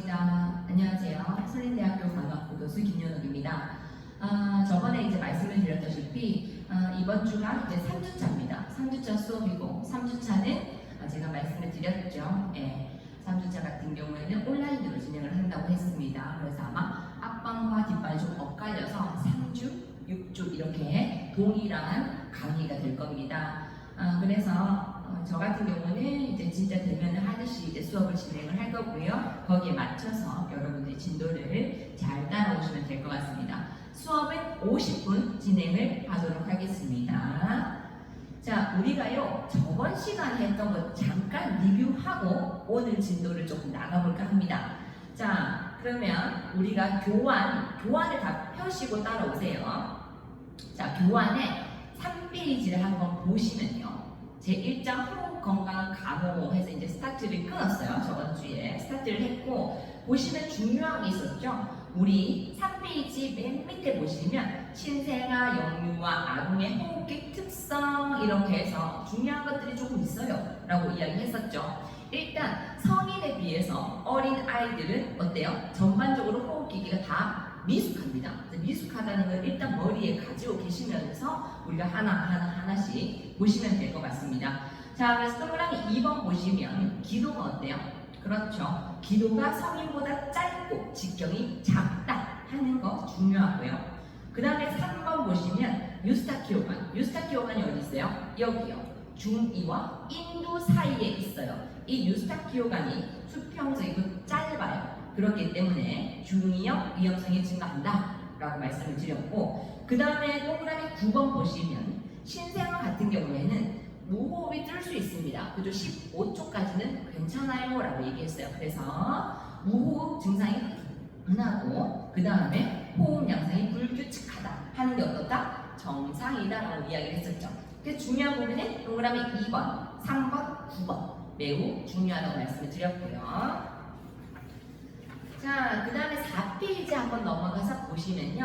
반갑습니다. 안녕하세요. 설린대학교 간호학부 교수 김연옥입니다. 저번에 이제 말씀을 드렸다시피 이번 주가 이제 3주차입니다. 3주차 수업이고 3주차는 제가 말씀을 드렸죠. 3주차 같은 경우에는 온라인으로 진행을 한다고 했습니다. 그래서 아마 앞반과 뒷반이 좀 엇갈려서 3주, 6주 이렇게 동일한 강의가 될 겁니다. 그래서 저 같은 경우는 이제 진짜 대면을 하듯이 이제 수업을 진행을 할 거고요. 거기에 맞춰서 여러분들이 진도를 잘 따라오시면 될 것 같습니다. 수업은 50분 진행을 하도록 하겠습니다. 자, 우리가요 저번 시간에 했던 것 잠깐 리뷰하고 오늘 진도를 조금 나가볼까 합니다. 자, 그러면 우리가 교환을 다 펴시고 따라오세요. 자, 교환에 3페이지를 한번 보시면요. 제1장 호흡 건강 간호 해서 이제 스타트를 끊었어요. 저번 주에 스타트를 했고 보시면 중요한 게 있었죠. 우리 3페이지 맨 밑에 보시면 신생아, 영유아, 아동의 호흡기 특성 이렇게 해서 중요한 것들이 조금 있어요 라고 이야기했었죠. 일단 성인에 비해서 어린 아이들은 어때요? 전반적으로 호흡기가 다 미숙합니다. 미숙하다는 걸 일단 머리에 가지고 계시면서 우리가 하나씩 보시면 될 것 같습니다. 자, 그래서 동그라미 2번 보시면 기도가 어때요? 그렇죠. 기도가 성인보다 짧고 직경이 작다 하는 거 중요하고요. 그 다음에 3번 보시면 유스타키오관이 어디 있어요? 여기요. 중2와 인두 사이에 있어요. 이 유스타키오관이 수평적이고 짧아요. 그렇기 때문에 중2형 위험성이 증가한다 라고 말씀을 드렸고, 그 다음에 동그라미 9번 보시면 신생아 같은 경우에는 무호흡이 뜰 수 있습니다. 그죠? 15초까지는 괜찮아요 라고 얘기했어요. 그래서 무호흡 증상이 둔하고 그 다음에 호흡 양상이 불규칙하다 하는 게 어떻다? 정상이다 라고 이야기를 했었죠. 그래서 중요한 부분은 동그라미 2번, 3번, 9번 매우 중요하다고 말씀을 드렸고요. 자, 그 다음에 4페이지 한번 넘어가서 보시면요.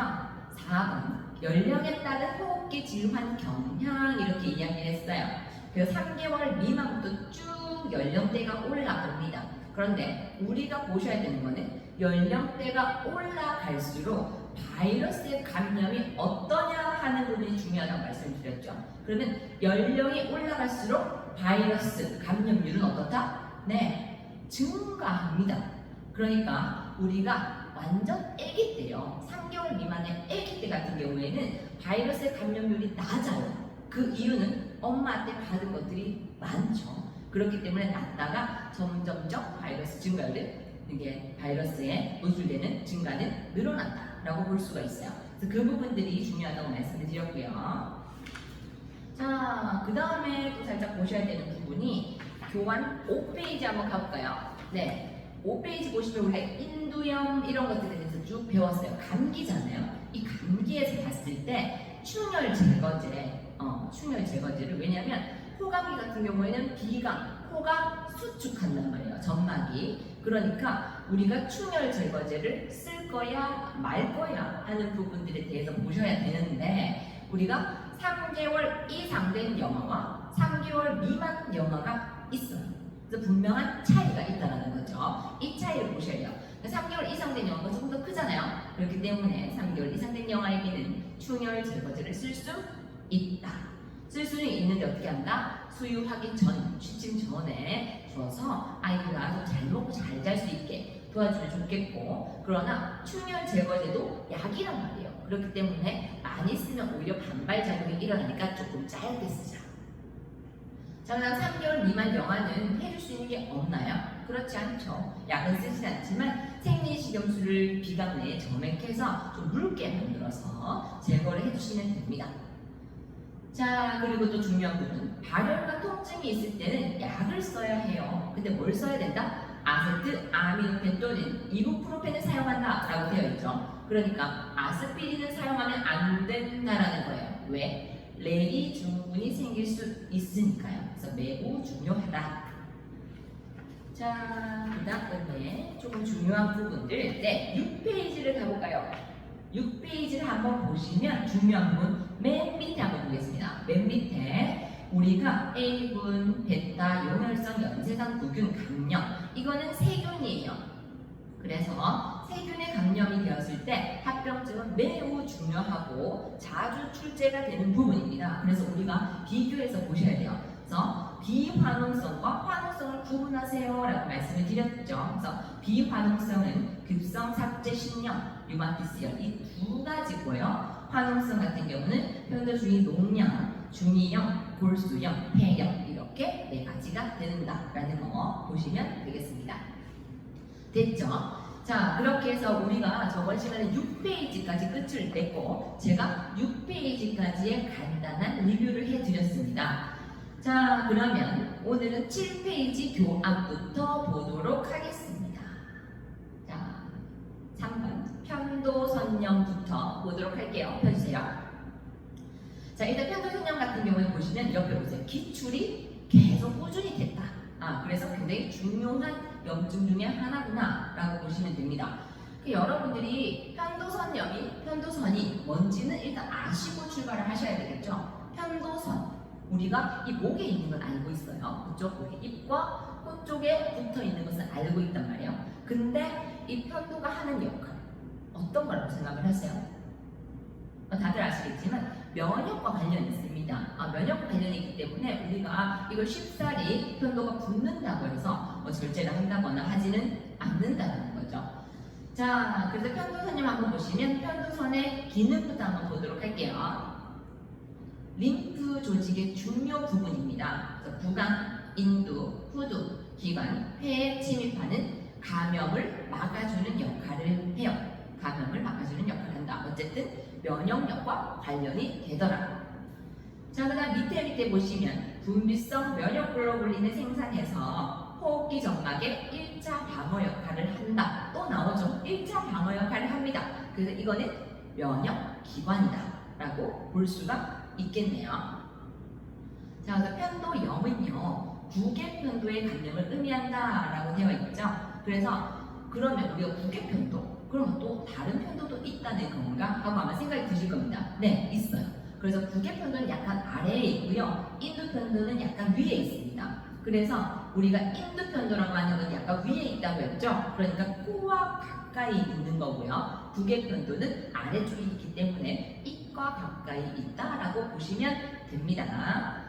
4번 연령에 따른 호흡기 질환 경향 이렇게 이야기를 했어요. 그래서 3개월 미만부터 쭉 연령대가 올라갑니다. 그런데 우리가 보셔야 되는 거는 연령대가 올라갈수록 바이러스의 감염이 어떠냐 하는 부분이 중요하다고 말씀드렸죠. 그러면 연령이 올라갈수록 바이러스 감염률은 어떻다? 네, 증가합니다. 그러니까 우리가 완전 아기 때요. 3개월 미만의 아기 때 같은 경우에는 바이러스의 감염률이 낮아요. 그 이유는 엄마한테 받은 것들이 많죠. 그렇기 때문에 낮다가 점점점 바이러스 증가율은 이게 바이러스에 노출되는 증가는 늘어난다라고 볼 수가 있어요. 그래서 그 부분들이 중요하다고 말씀을 드렸고요. 자, 그 다음에 또 살짝 보셔야 되는 부분이 교환 5페이지 한번 가볼까요? 네. 5페이지 보시면 우리가 인두염 이런 것들에 대해서 쭉 배웠어요. 감기잖아요. 이 감기에서 봤을 때 충혈 제거제를 왜냐하면 코감기 같은 경우에는 비강, 코가 수축한단 말이에요. 점막이. 그러니까 우리가 충혈 제거제를 쓸 거야 말 거야 하는 부분들에 대해서 보셔야 되는데 우리가 3개월 이상 된 영아와 3개월 미만 영아가 있어요. 그래서 분명한 차이가 있다는 거죠. 이 차이를 보셔야 돼요. 3개월 이상 된 영아가 조금 더 크잖아요. 그렇기 때문에 3개월 이상 된 영아에게는 충혈 제거제를 쓸 수 있다. 쓸 수는 있는데 어떻게 한다? 수유하기 전, 취침 전에 줘서 아이가 잘 먹고 잘 잘 수 있게 도와주면 좋겠고, 그러나 충혈 제거제도 약이란 말이에요. 그렇기 때문에 많이 쓰면 오히려 반발작용이 일어나니까 조금 짧게 쓰자. 자, 그다음 3개월 미만 영아는 해줄 수 있는 게 없나요? 그렇지 않죠. 약은 쓰진 않지만 생리식염수를 비강 내에 점액해서 좀 묽게 만들어서 제거를 해주시면 됩니다. 자, 그리고 또 중요한 부분, 발열과 통증이 있을 때는 약을 써야 해요. 근데 뭘 써야 된다? 아세트, 아미노펜 또는 이부프로펜을 사용한다 라고 되어 있죠. 그러니까 아스피린을 사용하면 안 된다라는 거예요. 왜? 레이 증후군이 생길 수 있으니까요. 그래서 매우 중요하다. 자, 그 다음에 조금 중요한 부분들, 6페이지를 가볼까요? 6페이지를 한번 보시면 중요한 부분 맨 밑에 한번 보겠습니다. 맨 밑에 우리가 A군, 베타, 용혈성 연쇄상 구균, 감염 이거는 세균이에요. 그래서 세균에 감염이 되었을 때 합병증은 매우 중요하고 자주 출제가 되는 부분입니다. 그래서 우리가 비교해서 보셔야 돼요. 그래서 비환원성과 환원성을 구분하세요 라고 말씀을 드렸죠. 그래서 비환원성은 급성 삭제 신령, 류마티스열 이 두 가지고요. 환원성 같은 경우는 편도중이 농양, 중이염, 골수염, 폐염 이렇게 네 가지가 된다라는 거 보시면 되겠습니다. 됐죠? 자, 그렇게 해서 우리가 저번 시간에 6페이지까지 끝을 냈고 제가 6페이지까지의 간단한 리뷰를 해드렸습니다. 자, 그러면 오늘은 7페이지 교합부터 보도록 하겠습니다. 자, 3번 편도선염부터 보도록 할게요. 펴주세요. 자, 일단 편도선염 같은 경우에 보시면 옆에 보세요. 기출이 계속 꾸준히 됐다. 그래서 굉장히 중요한 염증 중에 하나구나 라고 보시면 됩니다. 여러분들이 편도선이 뭔지는 일단 아시고 출발을 하셔야 되겠죠. 편도선, 우리가 이 목에 있는 건 알고 있어요. 그쪽 목에 입과 코 쪽에 붙어 있는 것은 알고 있단 말이에요. 근데 이 편도가 하는 역할 어떤 거라고 생각을 하세요? 다들 아시겠지만 면역과 관련이 있습니다. 면역과 관련이 있기 때문에 우리가 이걸 쉽사리 편도가 붓는다고 해서 절제를 한다거나 하지는 않는다는 거죠. 자, 그래서 편도선염 한번 보시면 편도선의 기능부터 한번 보도록 할게요. 림프 조직의 중요 부분입니다. 그래서 부강, 인두, 후두, 기관, 폐에 침입하는 감염을 막아주는 역할을 해요. 감염을 막아주는 역할을 한다. 어쨌든 면역력과 관련이 되더라. 자, 그 다음 밑에 보시면 분비성 면역글로불린을 생산해서 호흡기 점막의 1차 방어 역할을 한다. 또 나오죠. 1차 방어 역할을 합니다. 그래서 이거는 면역기관이다 라고 볼 수가 있겠네요. 자, 그래서 편도염은요, 부계편도의 감염을 의미한다 라고 되어 있죠. 그래서 그러면 우리가 부계편도, 그러면 또 다른 편도도 있다는 건가? 하고 아마 생각이 드실 겁니다. 네, 있어요. 그래서 부계편도는 약간 아래에 있고요. 인두편도는 약간 위에 있습니다. 그래서 우리가 인두편도라고 하는 건 약간 위에 있다고 했죠. 그러니까 코와 가까이 있는 거고요. 부계편도는 아래쪽에 있기 때문에 입과 가까이 있다라고 보시면 됩니다.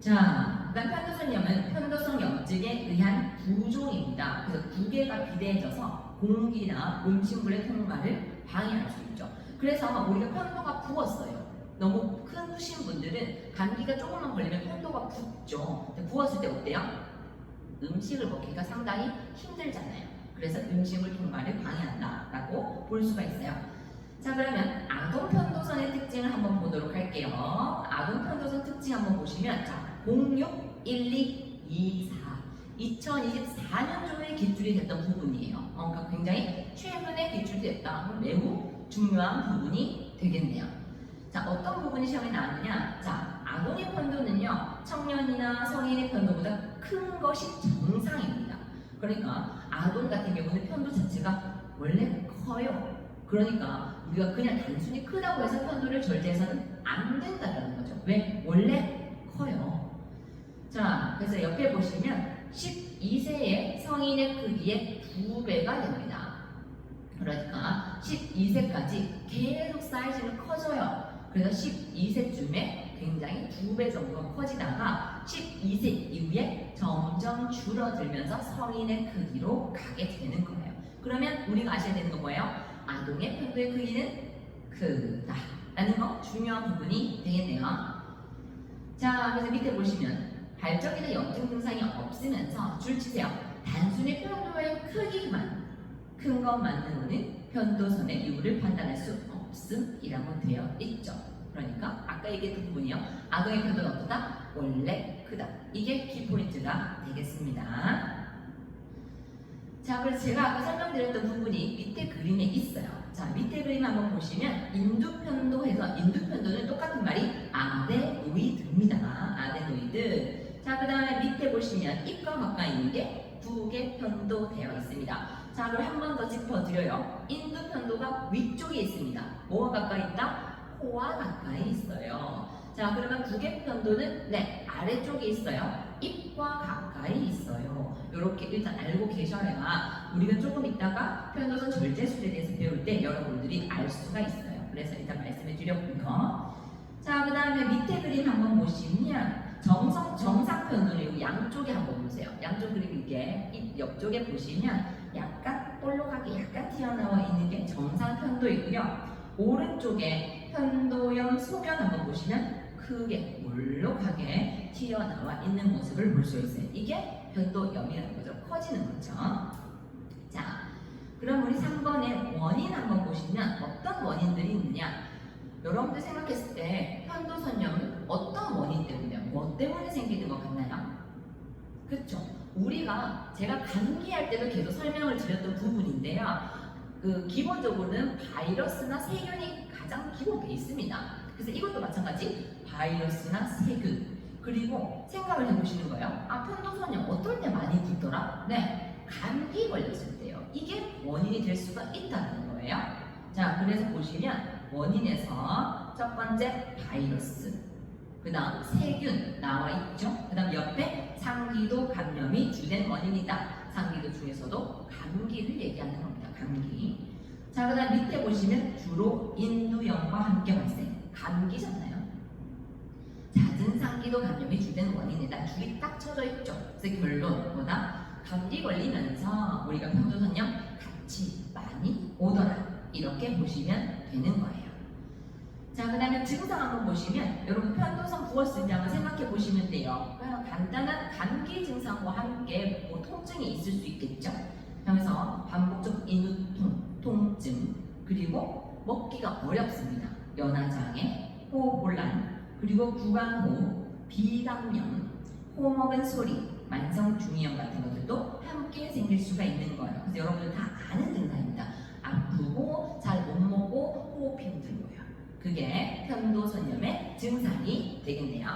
자, 그다음 편도선염은 편도성 염증에 의한 부종입니다. 그래서 부계가 비대해져서 공기나 음식물의 통과를 방해할 수 있죠. 그래서 우리가 편도가 부었어요. 너무 큰 부신 분들은 감기가 조금만 걸리면 편도가 붓죠. 부었을 때 어때요? 음식을 먹기가 상당히 힘들잖아요. 그래서 음식물 통과를 방해한다라고 볼 수가 있어요. 자, 그러면 아동 편도선의 특징을 한번 보도록 할게요. 아동 편도선 특징 한번 보시면 자, 06, 12, 24 2024년도에 기출이 됐던 부분이에요. 그러니까 굉장히 최근에 기출이 됐다. 매우 중요한 부분이 되겠네요. 자, 어떤 부분이 시험에 나왔느냐? 자, 아동의 편도는요, 청년이나 성인의 편도보다 큰 것이 정상입니다. 그러니까 아동 같은 경우는 편도 자체가 원래 커요. 그러니까 우리가 그냥 단순히 크다고 해서 편도를 절제해서는 안 된다는 거죠. 왜? 원래 커요. 자, 그래서 옆에 보시면 12세의 성인의 크기의 2배가 됩니다. 그러니까 12세까지 계속 사이즈는 커져요. 그래서 12세쯤에 굉장히 2배 정도가 커지다가 12세 이후에 점점 줄어들면서 성인의 크기로 가게 되는 거예요. 그러면 우리가 아셔야 되는 건 뭐예요? 아동의 편도의 크기는 크다 라는 거 중요한 부분이 되겠네요. 자, 그래서 밑에 보시면 발적이나 염증 증상이 없으면서 줄치세요. 단순히 편도의 크기만 큰 것만으로는 편도선의 이유를 판단할 수 없음이라고 되어 있죠. 그러니까 아까 얘기했던 부분이요. 아동의 편도는 어떠다? 원래 크다. 이게 키포인트가 되겠습니다. 자, 그래서 제가 아까 설명드렸던 부분이 밑에 그림에 있어요. 자, 밑에 그림 한번 보시면 인두편도해서 인두편도는 똑같은 말이 아데노이드입니다. 아데노이드. 자, 그 다음에 밑에 보시면 입과 가까이 있는 게 부계편도 되어 있습니다. 자, 그럼 한 번 더 짚어드려요. 인두편도가 위쪽에 있습니다. 뭐와 가까이 있다? 코와 가까이 있어요. 자, 그러면 부계편도는 네, 아래쪽에 있어요. 입과 가까이 있어요. 이렇게 일단 알고 계셔야 우리가 조금 있다가 편도선 절제술에 대해서 배울 때 여러분들이 알 수가 있어요. 그래서 일단 말씀해 드렸고요. 자, 그 다음에 밑에 그림 한번 보시면 정상 편도는 양쪽에 한번 보세요. 양쪽 그림 이게 이 옆쪽에 보시면 약간 볼록하게 약간 튀어나와 있는 게 정상 편도이고요. 오른쪽에 편도염 소견 한번 보시면 크게 볼록하게 튀어나와 있는 모습을 볼 수 있어요. 이게 편도염이라는 거죠. 커지는 거죠. 자, 그럼 우리 3번의 원인 한번 보시면 어떤 원인들이 있느냐? 여러분들 생각했을 때 편도선염은 어떤 원인 때문에, 뭐 때문에 생기는 것 같나요? 그렇죠? 우리가 제가 감기할 때도 계속 설명을 드렸던 부분인데요. 기본적으로는 바이러스나 세균이 가장 기본 베이스입니다. 그래서 이것도 마찬가지 바이러스나 세균, 그리고 생각을 해보시는 거예요. 아, 편도선염 어떨 때 많이 붓더라? 네, 감기 걸렸을 때요. 이게 원인이 될 수가 있다는 거예요. 자, 그래서 보시면 원인에서 첫 번째 바이러스, 그 다음 세균 나와 있죠. 그 다음 옆에 상기도 감염이 주된 원인이다. 상기도 중에서도 감기를 얘기하는 겁니다. 감기. 자, 그 다음 밑에 보시면 주로 인두염과 함께 발생. 감기잖아요. 잦은 상기도 감염이 주된 원인이다. 줄이 딱 쳐져 있죠. 그래서 결론 뭐다? 감기 걸리면서 우리가 편도선염 같이 많이 오더라. 이렇게 보시면 되는 거예요. 자, 그 다음에 증상 한번 보시면 여러분 편도선 부었을 때 한번 생각해 보시면 돼요. 간단한 감기 증상과 함께 뭐 통증이 있을 수 있겠죠. 그래서 반복적 인후통, 통증, 그리고 먹기가 어렵습니다. 연화장애, 호흡곤란, 그리고 구강호흡, 비강염, 호먹은 소리, 만성중이염 같은 것들도 함께 생길 수가 있는 거예요. 그래서 여러분들 다 아는 증상입니다. 아프고 잘 못 먹고 호흡 힘들고요. 그게 편도선염의 증상이 되겠네요.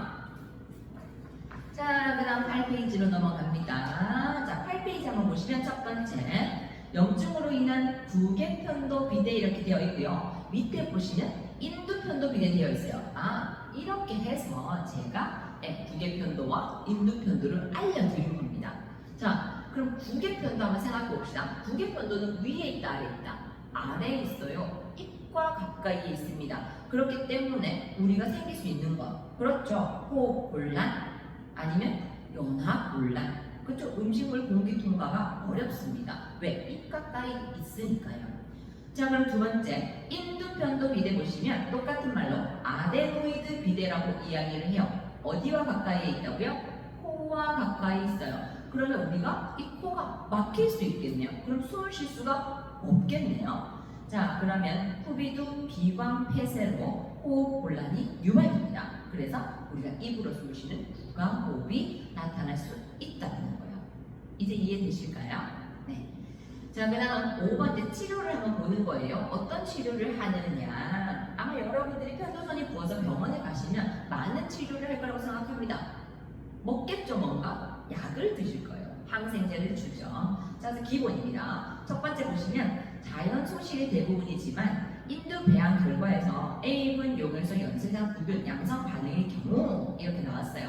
자, 그 다음 8페이지로 넘어갑니다. 자, 8페이지 한번 보시면 첫 번째 염증으로 인한 부계편도 비대 이렇게 되어 있고요. 밑에 보시면 인두편도 비대 되어 있어요. 아, 이렇게 해서 제가 부계편도와 인두편도를 알려드린 겁니다. 자, 그럼 부계편도 한번 생각해 봅시다. 부계편도는 위에 있다, 아래에 있다? 아래에 있어요. 입과 가까이에 있습니다. 그렇기 때문에 우리가 생길 수 있는 것, 그렇죠? 호흡곤란 아니면 연화곤란, 그렇죠? 음식물 공기 통과가 어렵습니다. 왜? 입 가까이 있으니까요. 자, 그럼 두 번째 인두편도 비대 보시면 똑같은 말로 아데노이드 비대라고 이야기를 해요. 어디와 가까이에 있다고요? 코와 가까이 있어요. 그러면 우리가 이 코가 막힐 수 있겠네요. 그럼 숨을 쉴 수가 없겠네요. 자, 그러면 후비도 비광 폐쇄로 호흡 곤란이 유발됩니다. 그래서 우리가 입으로 숨을 쉬는 구강호흡이 나타날 수 있다는 거예요. 이제 이해되실까요? 네. 자, 그 다음 5번째 치료를 한번 보는 거예요. 어떤 치료를 하느냐. 아마 여러분들이 편도선이 부어서 병원에 가시면 많은 치료를 할 거라고 생각합니다. 먹겠죠, 뭔가? 약을 드실 거예요. 항생제를 주죠. 자, 그래서 기본입니다. 첫 번째 보시면 자연 소실이 대부분이지만 인두 배양 결과에서 A군 용혈성 연쇄장 구균 양성 반응의 경우 이렇게 나왔어요.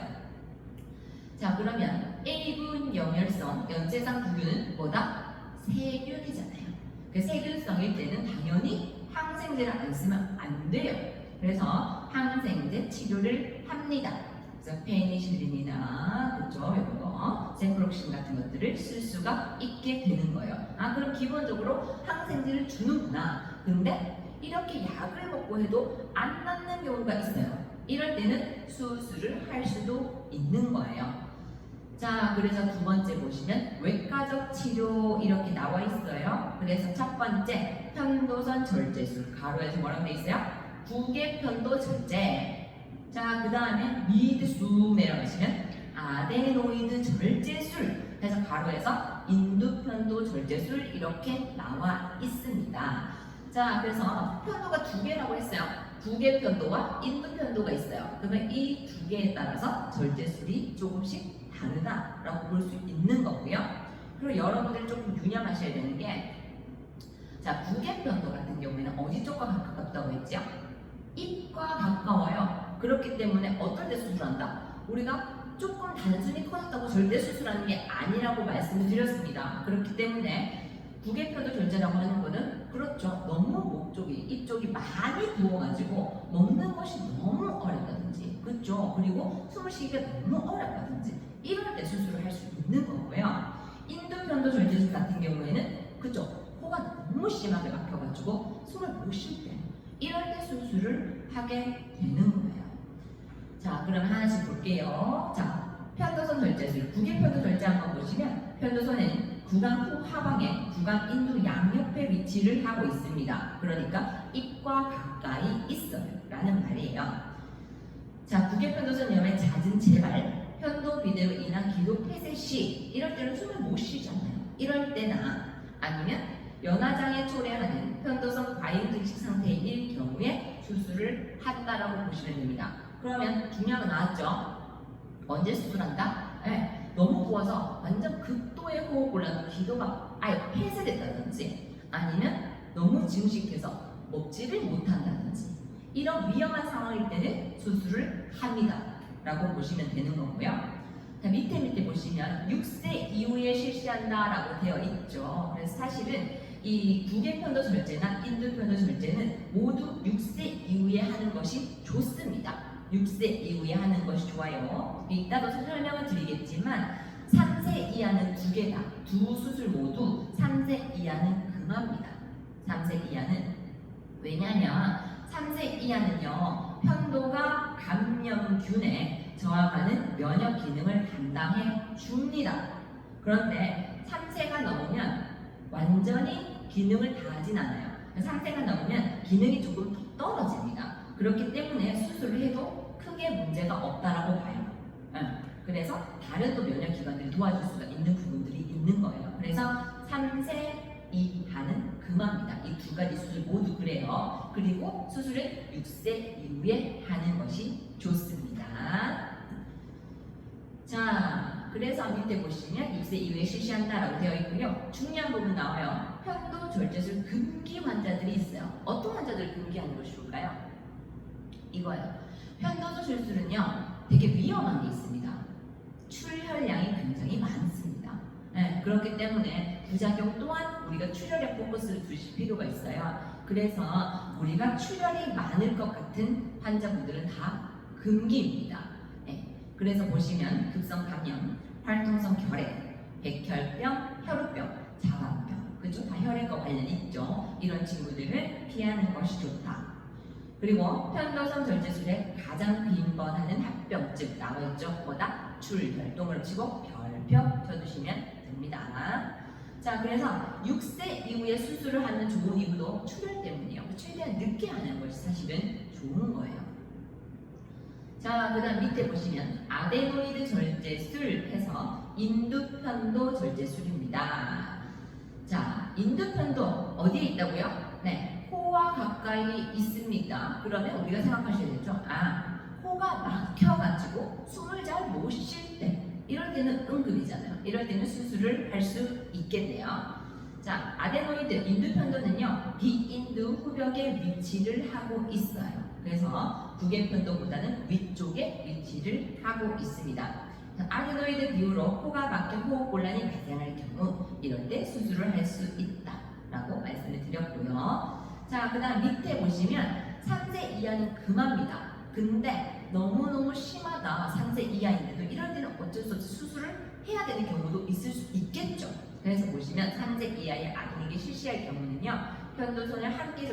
자, 그러면 A군 용혈성 연쇄장 구균은 뭐다? 세균이잖아요. 그 세균성일 때는 당연히 항생제를 안 쓰면 안 돼요. 그래서 항생제 치료를 합니다. 그래서 페니실린이나 그죠, 이거 젠프록신 같은 것들을 쓸 수가 있게 되는 거예요. 아, 그럼 기본적으로 항생제를 주는구나. 근데 이렇게 약을 먹고 해도 안 낫는 경우가 있어요. 이럴 때는 수술을 할 수도 있는 거예요. 자, 그래서 두 번째 보시면 외과적 치료 이렇게 나와 있어요. 그래서 첫 번째 편도선 절제술, 가로에서 뭐라고 돼 있어요? 부계편도 절제. 자, 그 다음에 미드숨이라고 하시면 아데노이드 절제술, 해서 가로에서 인두편도 절제술 이렇게 나와 있습니다. 자, 그래서 편도가 두 개라고 했어요. 부계편도와 인두편도가 있어요. 그러면 이 두 개에 따라서 절제술이 조금씩 다르다라고 볼 수 있는 거고요. 그리고 여러분들이 조금 유념하셔야 되는 게, 자, 부계편도 같은 경우에는 어디 쪽과 가깝다고 했죠? 입과 가까워요. 그렇기 때문에 어떨 때 수술한다? 우리가 조금 단순히 커졌다고 절대 수술하는 게 아니라고 말씀을 드렸습니다. 그렇기 때문에 부개편도 절제라고 하는 거는 그렇죠. 너무 목쪽이 이쪽이 많이 부어가지고 먹는 것이 너무 어렵다든지 그렇죠. 그리고 숨을 쉬기가 너무 어렵다든지 이럴 때 수술을 할 수 있는 거고요. 인두편도 절제술 같은 경우에는 그렇죠. 코가 너무 심하게 막혀가지고 숨을 못 쉴 때 이럴 때 수술을 하게 되는 거예요. 자, 그러면 하나씩 볼게요. 자, 편도선 절제술, 부개편도 절제 한번 보시면 편도선은 구강 후 하방에 구강 인두 양옆에 위치를 하고 있습니다. 그러니까 입과 가까이 있어요 라는 말이에요. 자, 부개편도선염의 잦은 재발, 편도 비대로 인한 기도 폐쇄 시 이럴 때는 숨을 못 쉬잖아요. 이럴 때나 아니면 연화장애 초래하는 편도선 과잉 증식 상태일 경우에 수술을 한다라고 보시면 됩니다. 그러면 중요한 거 나왔죠? 언제 수술한다? 네, 너무 부어서 완전 극도의 호흡곤란, 기도가 아예 폐쇄됐다든지 아니면 너무 증식해서 먹지를 못한다든지 이런 위험한 상황일 때는 수술을 합니다 라고 보시면 되는 거고요. 자, 밑에 보시면 6세 이후에 실시한다 라고 되어 있죠. 그래서 사실은 이 부개편도 절제나 인두편도 절제는 모두 6세 이후에 하는 것이 좋습니다. 6세 이후에 하는 것이 좋아요. 이따도 설명을 드리겠지만 3세 이하는 두 개 다, 두 수술 모두 3세 이하는 금합니다. 3세 이하는 왜냐하면 3세 이하는요 편도가 감염균에 저항하는 면역 기능을 담당해 줍니다. 그런데 3세가 넘으면 완전히 기능을 다 하진 않아요. 3세가 넘으면 기능이 조금 더 떨어집니다. 그렇기 때문에 수술을 해도 크게 문제가 없다라고 봐요. 그래서 다른 또 면역기관들이 도와줄 수가 있는 부분들이 있는 거예요. 그래서 3세 이하는 금합니다. 이 두 가지 수술 모두 그래요. 그리고 수술은 6세 이후에 하는 것이 좋습니다. 자, 그래서 밑에 보시면 6세 이후에 실시한다라고 되어 있고요. 중요한 부분 나와요. 편도 절제술 금기 환자들이 있어요. 어떤 환자들을 금기하는 것이 좋을까요? 이거예요. 편도소 술술은요 되게 위험한 게 있습니다. 출혈량이 굉장히 많습니다. 네, 그렇기 때문에 부작용 또한 우리가 출혈에 포커스를 두실 필요가 있어요. 그래서 우리가 출혈이 많을 것 같은 환자분들은 다 금기입니다. 네, 그래서 보시면 급성 감염, 활동성 결핵, 백혈병, 혈우병, 자반병, 그죠? 다 혈액과 관련이 있죠. 이런 친구들을 피하는 것이 좋다. 그리고 편도선 절제술에 가장 빈번하는 합병증 나와있죠. 뭐다? 출혈, 동그라미 치고 별표 쳐주시면 됩니다. 자, 그래서 6세 이후에 수술을 하는 좋은 이유도 출혈 때문이에요. 최대한 늦게 하는 것이 사실은 좋은 거예요. 자, 그 다음 밑에 보시면 아데노이드 절제술 해서 인두편도 절제술입니다. 자, 인두편도 어디에 있다고요? 네, 코와 가까이 있습니다. 그러면 우리가 생각하셔야 되죠. 코가 막혀가지고 숨을 잘 못 쉴 때 이럴 때는 응급이잖아요. 이럴 때는 수술을 할 수 있겠네요. 자, 아데노이드 인두편도는요 비인두 후벽에 위치를 하고 있어요. 그래서 부개편도보다는 위쪽에 위치를 하고 있습니다. 아데노이드 비후로 코가 막혀 호흡곤란이 발생할 경우 이럴 때 수술을 할 수 있다라고 말씀을 드렸고요. 자, 그 다음 밑에 보시면 3세 이하는 금합니다. 근데 너무너무 심하다 3세 이하인데도 이럴 때는 어쩔 수 없이 수술을 해야 되는 경우도 있을 수 있겠죠. 그래서 보시면 3세 이하의 아동에게 실시할 경우는요 편도선을 함께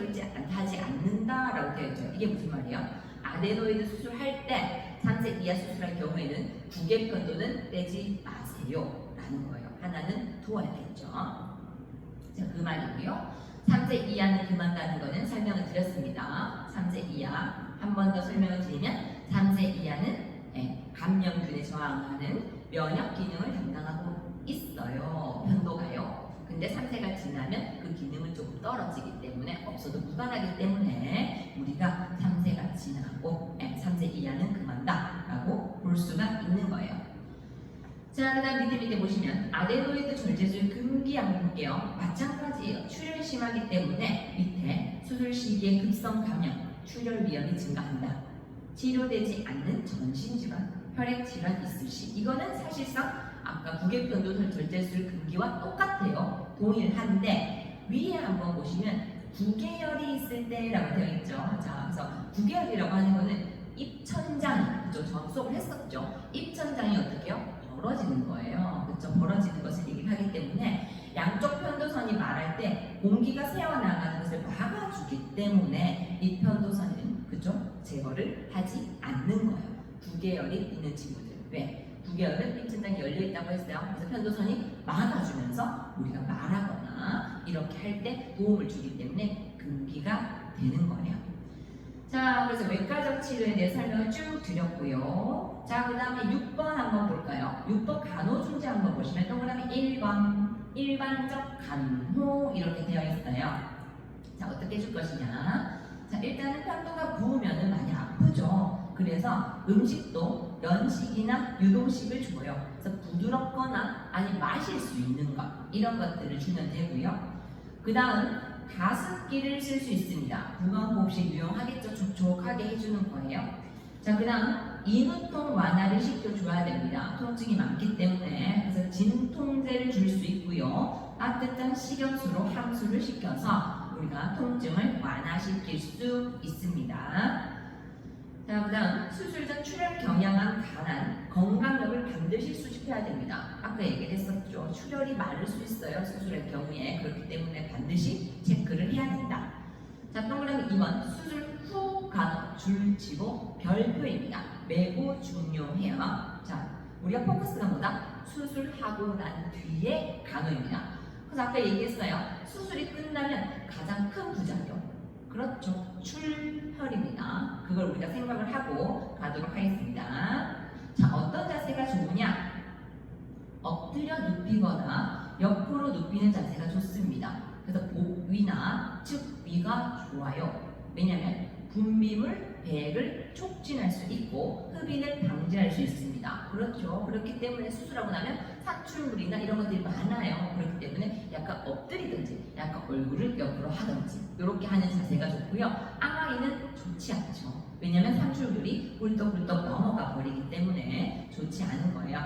하지 않는다라고 되어 있죠. 이게 무슨 말이에요? 아데노이드 수술할 때 3세 이하 수술할 경우에는 부개편도는 떼지 마세요 라는 거예요. 하나는 도와야겠죠. 자, 그 말이고요. 3세 이하는 금한다는 거는 설명을 드렸습니다. 3세 이하 한 번 더 설명을 드리면 3세 이하는 감염균에 저항하는 면역 기능을 담당하고 있어요. 편도가요. 근데 3세가 지나면 그 기능은 조금 떨어지기 때문에 없어도 무관하기 때문에 우리가 3세가 지나고 3세 이하는 금한다 라고 볼 수가 있는 거예요. 자, 그 다음 밑에 보시면 아데노이드 절제술 금기 한번 볼게요. 마찬가지예요. 출혈이 심하기 때문에 밑에 수술 시기에 급성 감염, 출혈 위험이 증가한다. 치료되지 않는 전신질환, 혈액 질환 있을 시. 이거는 사실상 아까 부계편도선 절제술 금기와 똑같아요. 동일한데 위에 한번 보시면 구개열이 있을 때라고 되어 있죠. 자, 그래서 구개열이라고 하는 거는 입천장이, 그죠? 전속을 했었죠. 입천장이 어떻게 해요? 벌어지는 거예요. 그죠? 벌어지는 것을 얘기를 하기 때문에 양쪽 편도선이 말할 때 공기가 새어나가는 것을 막아주기 때문에 이 편도선은, 그죠? 제거를 하지 않는 거예요. 구개열이 있는 친구들. 왜? 구개열은 입천장이 열려있다고 했어요. 그래서 편도선이 막아주면서 우리가 말하거나 이렇게 할 때 도움을 주기 때문에 금기가 되는 거예요. 자, 그래서 외과적 치료에 대해 설명을 쭉 드렸고요. 자, 그 다음에 6번 한번 볼까요? 6번 간호중재 한번 보시면 동그라미 1번 일반적 간호 이렇게 되어 있어요. 자, 어떻게 해줄 것이냐? 자, 일단은 편도가 부으면 많이 아프죠. 그래서 음식도 연식이나 유동식을 줘요. 그래서 부드럽거나 아니 마실 수 있는 것 이런 것들을 주면 되고요. 그 다음 가습기를 쓸 수 있습니다. 구강호흡식 유용하겠죠. 촉촉하게 해주는 거예요. 자, 그 다음 인후통 완화를 시켜줘야 됩니다. 통증이 많기 때문에. 그래서 진통제를 줄 수 있고요. 따뜻한 식염수로 함수를 시켜서 우리가 통증을 완화시킬 수 있습니다. 자, 그 다음 수술 전 출혈 경향한 간한 건강력을 반드시 수집해야 됩니다. 아까 얘기를 했었죠. 출혈이 마를 수 있어요. 수술할 경우에. 그렇기 때문에 반드시 체크를 해야 된다. 자, 동그라미 2번 수술 후 간호 줄치고 별표입니다. 매우 중요해요. 자, 우리가 포커스가 뭐다? 수술하고 난 뒤에 간호입니다. 그래서 아까 얘기했어요. 수술이 끝나면 가장 큰 부작용, 그렇죠, 출혈입니다. 그걸 우리가 생각을 하고 가도록 하겠습니다. 자, 어떤 자세가 좋으냐? 엎드려 눕히거나 옆으로 눕히는 자세가 좋습니다. 그래서 복 위나 측 위가 좋아요. 왜냐하면 분비물, 배를 촉진할 수 있고 흡인을 방지할 수 있습니다. 그렇죠. 그렇기 때문에 수술하고 나면 사출물이나 이런 것들이 많아요. 그렇기 때문에 약간 엎드리든지 약간 얼굴을 옆으로 하든지 이렇게 하는 자세가 좋고요. 앙앙이는 좋지 않죠. 왜냐하면 사출물이 꿀떡꿀떡 넘어가 버리기 때문에 좋지 않은 거예요.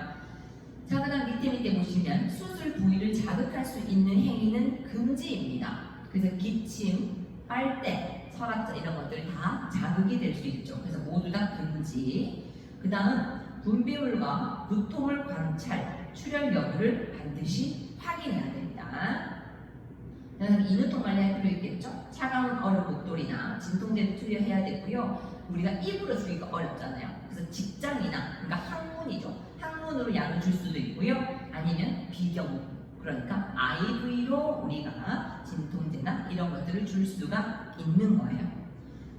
자, 그 다음 밑에 보시면 수술 부위를 자극할 수 있는 행위는 금지입니다. 그래서 기침, 빨대, 서랍자 이런 것들이 다 자극이 될 수 있죠. 그래서 모두 다 금지. 그 다음 분비물과 구통을 관찰, 출혈 여부를 반드시 확인해야 됩니다. 그래서 인후통 관리할 필요 있겠죠. 차가운 얼음 목돌이나 진통제를 투여해야 되고요. 우리가 입으로 주기가 어렵잖아요. 그래서 직장이나, 그러니까 항문이죠. 항문으로 약을 줄 수도 있고요. 아니면 비경, 그러니까 IV로 우리가 진통제나 이런 것들을 줄 수가 있는 거예요.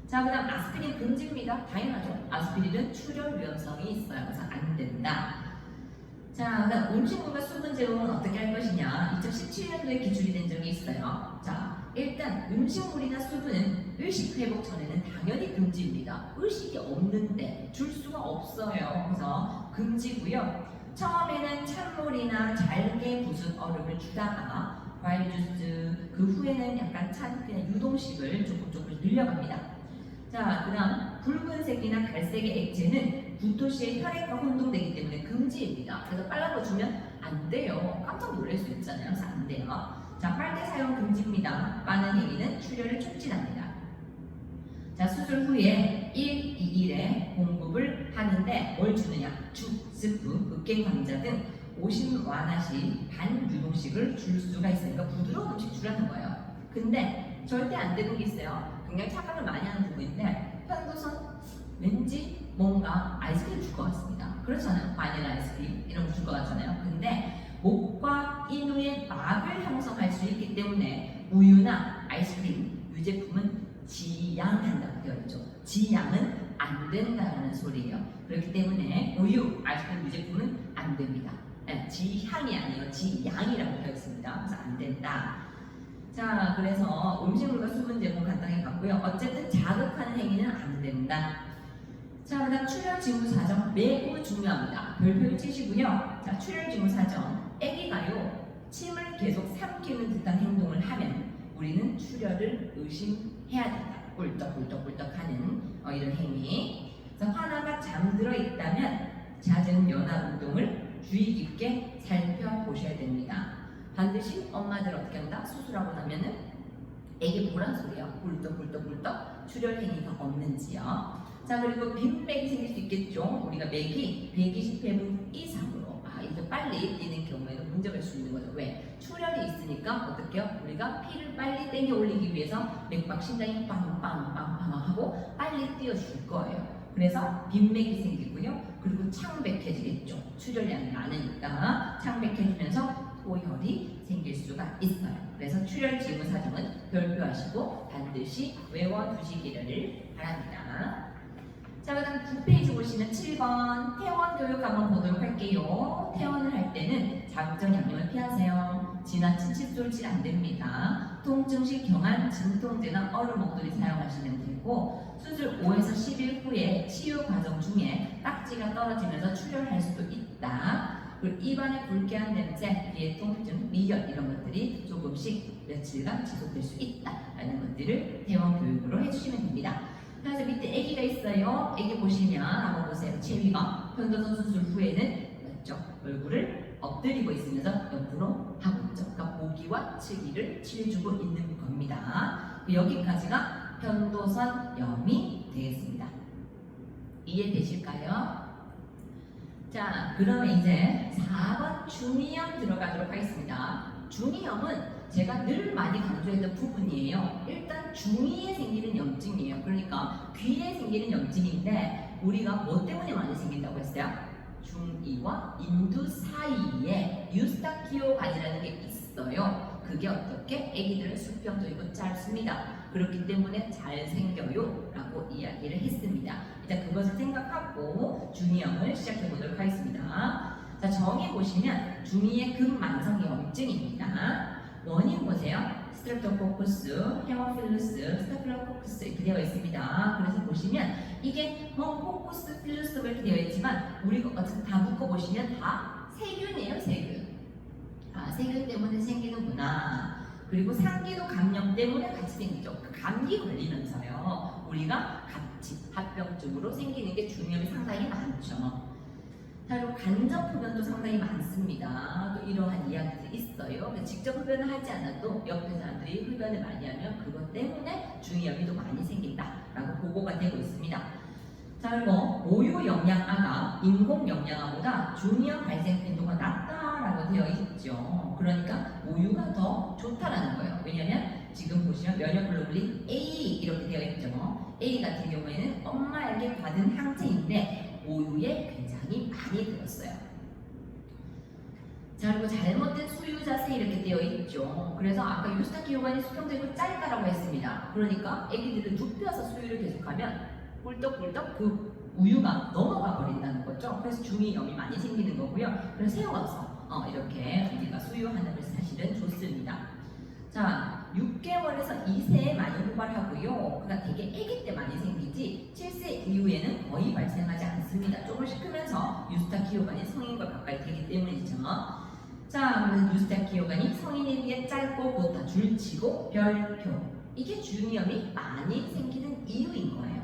자, 그 다음 아스피린 금지입니다. 당연하죠. 아스피린은 출혈 위험성이 있어요. 그래서 안 된다. 자, 그 다음 음식물과 수분 제공은 어떻게 할 것이냐. 2017년도에 기출이 된 적이 있어요. 자, 일단 음식물이나 수분은 의식 회복 전에는 당연히 금지입니다. 의식이 없는데 줄 수가 없어요. 그래서 금지고요. 처음에는 찬물이나 잘게 부순 얼음을 주다가 과일 주스, 그 후에는 약간 찬 그냥 유동식을 조금 늘려갑니다. 자, 그 다음 붉은색이나 갈색의 액체는 구토 시에 혈액과 혼동되기 때문에 금지입니다. 그래서 빨간 거 주면 안 돼요. 깜짝 놀랄 수 있잖아요. 그래서 안 돼요. 자, 빨대 사용 금지입니다. 빠는 행위는 출혈을 촉진합니다. 자, 수술 후에 1, 2일에 공급을 하는데 뭘 주느냐? 죽, 스프, 으깬 감자 등 오심 완화 시 반유동식을 줄 수가 있으니까 부드러운 음식 주라는 거예요. 근데 절대 안 되는 게 있어요. 굉장히 착각을 많이 하는 부분인데 편도선 왠지 뭔가 아이스크림 줄 것 같습니다. 그렇잖아요. 바닐라 아이스크림 이런 거 줄 것 같잖아요. 근데 목과 인후의 막을 형성할 수 있기 때문에 우유나 아이스크림, 유제품은 지양한다고 되어 있죠. 지양은 안 된다는 소리예요. 그렇기 때문에 우유, 아이스크림, 유제품은 안 됩니다. 네, 지향이 아니에요. 지양이라고 되어 있습니다. 그래서 안 된다. 자, 그래서 음식물과 수분 제공 간단히 봤고요. 어쨌든 자극하는 행위는 안 된다. 자, 그 다음 출혈 징후 사정 매우 중요합니다. 별표를 치시고요. 자, 출혈 징후 사정. 아기가요, 침을 계속 삼키는 듯한 행동을 하면 우리는 출혈을 의심해야 된다. 꿀떡꿀떡꿀떡 하는 이런 행위. 그래서 화나가 잠들어 있다면 잦은 연화 운동을 주의 깊게 살펴보셔야 됩니다. 반드시 엄마들 어떻게 한다? 수술하고 나면은 애기 보란 소리야. 꿀떡꿀떡꿀떡 출혈 행위가 없는지요. 자, 그리고 빈맥이 생길 수 있겠죠. 우리가 맥이 120회분 이상으로 이렇게 빨리 뛰는 경우에도 문제가 있을 수 있는 거죠. 왜? 출혈이 있으니까 어떻게 해요? 우리가 피를 빨리 땡겨 올리기 위해서 맥박 심장이 빵빵빵빵 하고 빨리 뛰어줄 거예요. 그래서 빈맥이 생기고요. 그리고 창백해지겠죠. 출혈량이 많으니까 창백해지면서 토혈이 생길 수가 있어요. 그래서 출혈 징후 사정은 별표하시고 반드시 외워두시기를 바랍니다. 자, 그 다음 9페이지 보시면 7번 퇴원 교육 한번 보도록 할게요. 퇴원을 할 때는 자극적 양념을 피하세요. 지나친 칫솔질 안 됩니다. 통증 시 경한 진통제나 얼음 목도리 사용하시면 되고, 수술 5에서 10일 후에 치유 과정 중에 딱지가 떨어지면서 출혈할 수도 있다. 그리고 입안에 불쾌한 냄새, 귀의 통증, 미열 이런 것들이 조금씩 며칠간 지속될 수 있다라는 것들을 퇴원 교육으로 해주시면 됩니다. 그래서 밑에 아기가 있어요. 아기 보시면 한번 보세요. 체위가 편도선 수술 후에는 맞죠? 얼굴을 엎드리고 있으면서 옆으로 하고 있죠. 그러니까 보기와 치기를 칠해주고 있는 겁니다. 여기까지가 편도선염이 되겠습니다. 이해되실까요? 자, 그러면 이제 4번 중이염 들어가도록 하겠습니다. 중이염은 제가 늘 많이 강조했던 부분이에요. 일단 중이에 생기는 염증이에요. 그러니까 귀에 생기는 염증인데 우리가 뭐 때문에 많이 생긴다고 했어요? 중이와 인두 사이에 유스타키오관이라는 게 있어요. 그게 어떻게? 아기들은 수평적이고 짧습니다. 그렇기 때문에 잘 생겨요 라고 이야기를 했습니다. 일단 그것을 생각하고 중이염을 시작해 보도록 하겠습니다. 자, 정의 보시면 중이의 근만성 염증입니다. 원인 보세요. 스트랩토코커스, 헤모필루스, 스타필로코커스 이렇게 되어 있습니다. 그래서 보시면 이게 코쿠스, 필루스가 이렇게 되어 있지만 우리가 어쨌든 다 묶어보시면 다 세균이에요. 세균. 세균 때문에 생기는구나. 그리고 상기도 감염 때문에 같이 생기죠. 감기 걸리면서요. 우리가 같이 합병증으로 생기는 게 중이염이 상당히 많죠. 자, 그리고 간접 흡연도 상당히 많습니다. 또 이러한 이야기들이 있어요. 직접 흡연을 하지 않아도 옆에 사람들이 흡연을 많이 하면 그것 때문에 중이염이 더 많이 생긴다라고 보고가 되고 있습니다. 자, 그리고 모유 영양아가 인공 영양아보다 중이염 발생 빈도가 낮다라고 되어 있죠. 그러니까 모유가 더 좋다라는 거예요. 왜냐하면 지금 보시면 면역글로불린 A 이렇게 되어 있죠. A 같은 경우에는 엄마에게 받은 항체인데 모유에 굉장히 많이 들었어요. 자, 그리고 잘못된 수유 자세 이렇게 되어 있죠. 그래서 아까 유스타키오관이 수평적이고 짧다라고 했습니다. 그러니까 아기들은 눕혀서 수유를 계속하면 꿀떡꿀떡 그 우유가 넘어가 버린다는 거죠. 그래서 중이염이 많이 생기는 거고요. 그래서 세워서 이렇게 우리가 수유하는 것이 사실은 좋습니다. 자, 6개월에서 2세에 많이 유발하고요. 그러니까 되게 아기 때 많이 생기지 7세 이후에는 거의 발생하지 않습니다. 조금씩 크면서 유스타키오관이 성인과 가까이 되기 때문이죠. 자, 그래서 유스타키오관이 성인에 비해 짧고 곧다 줄치고 별표. 이게 중이염이 많이 생기는 이유인 거예요.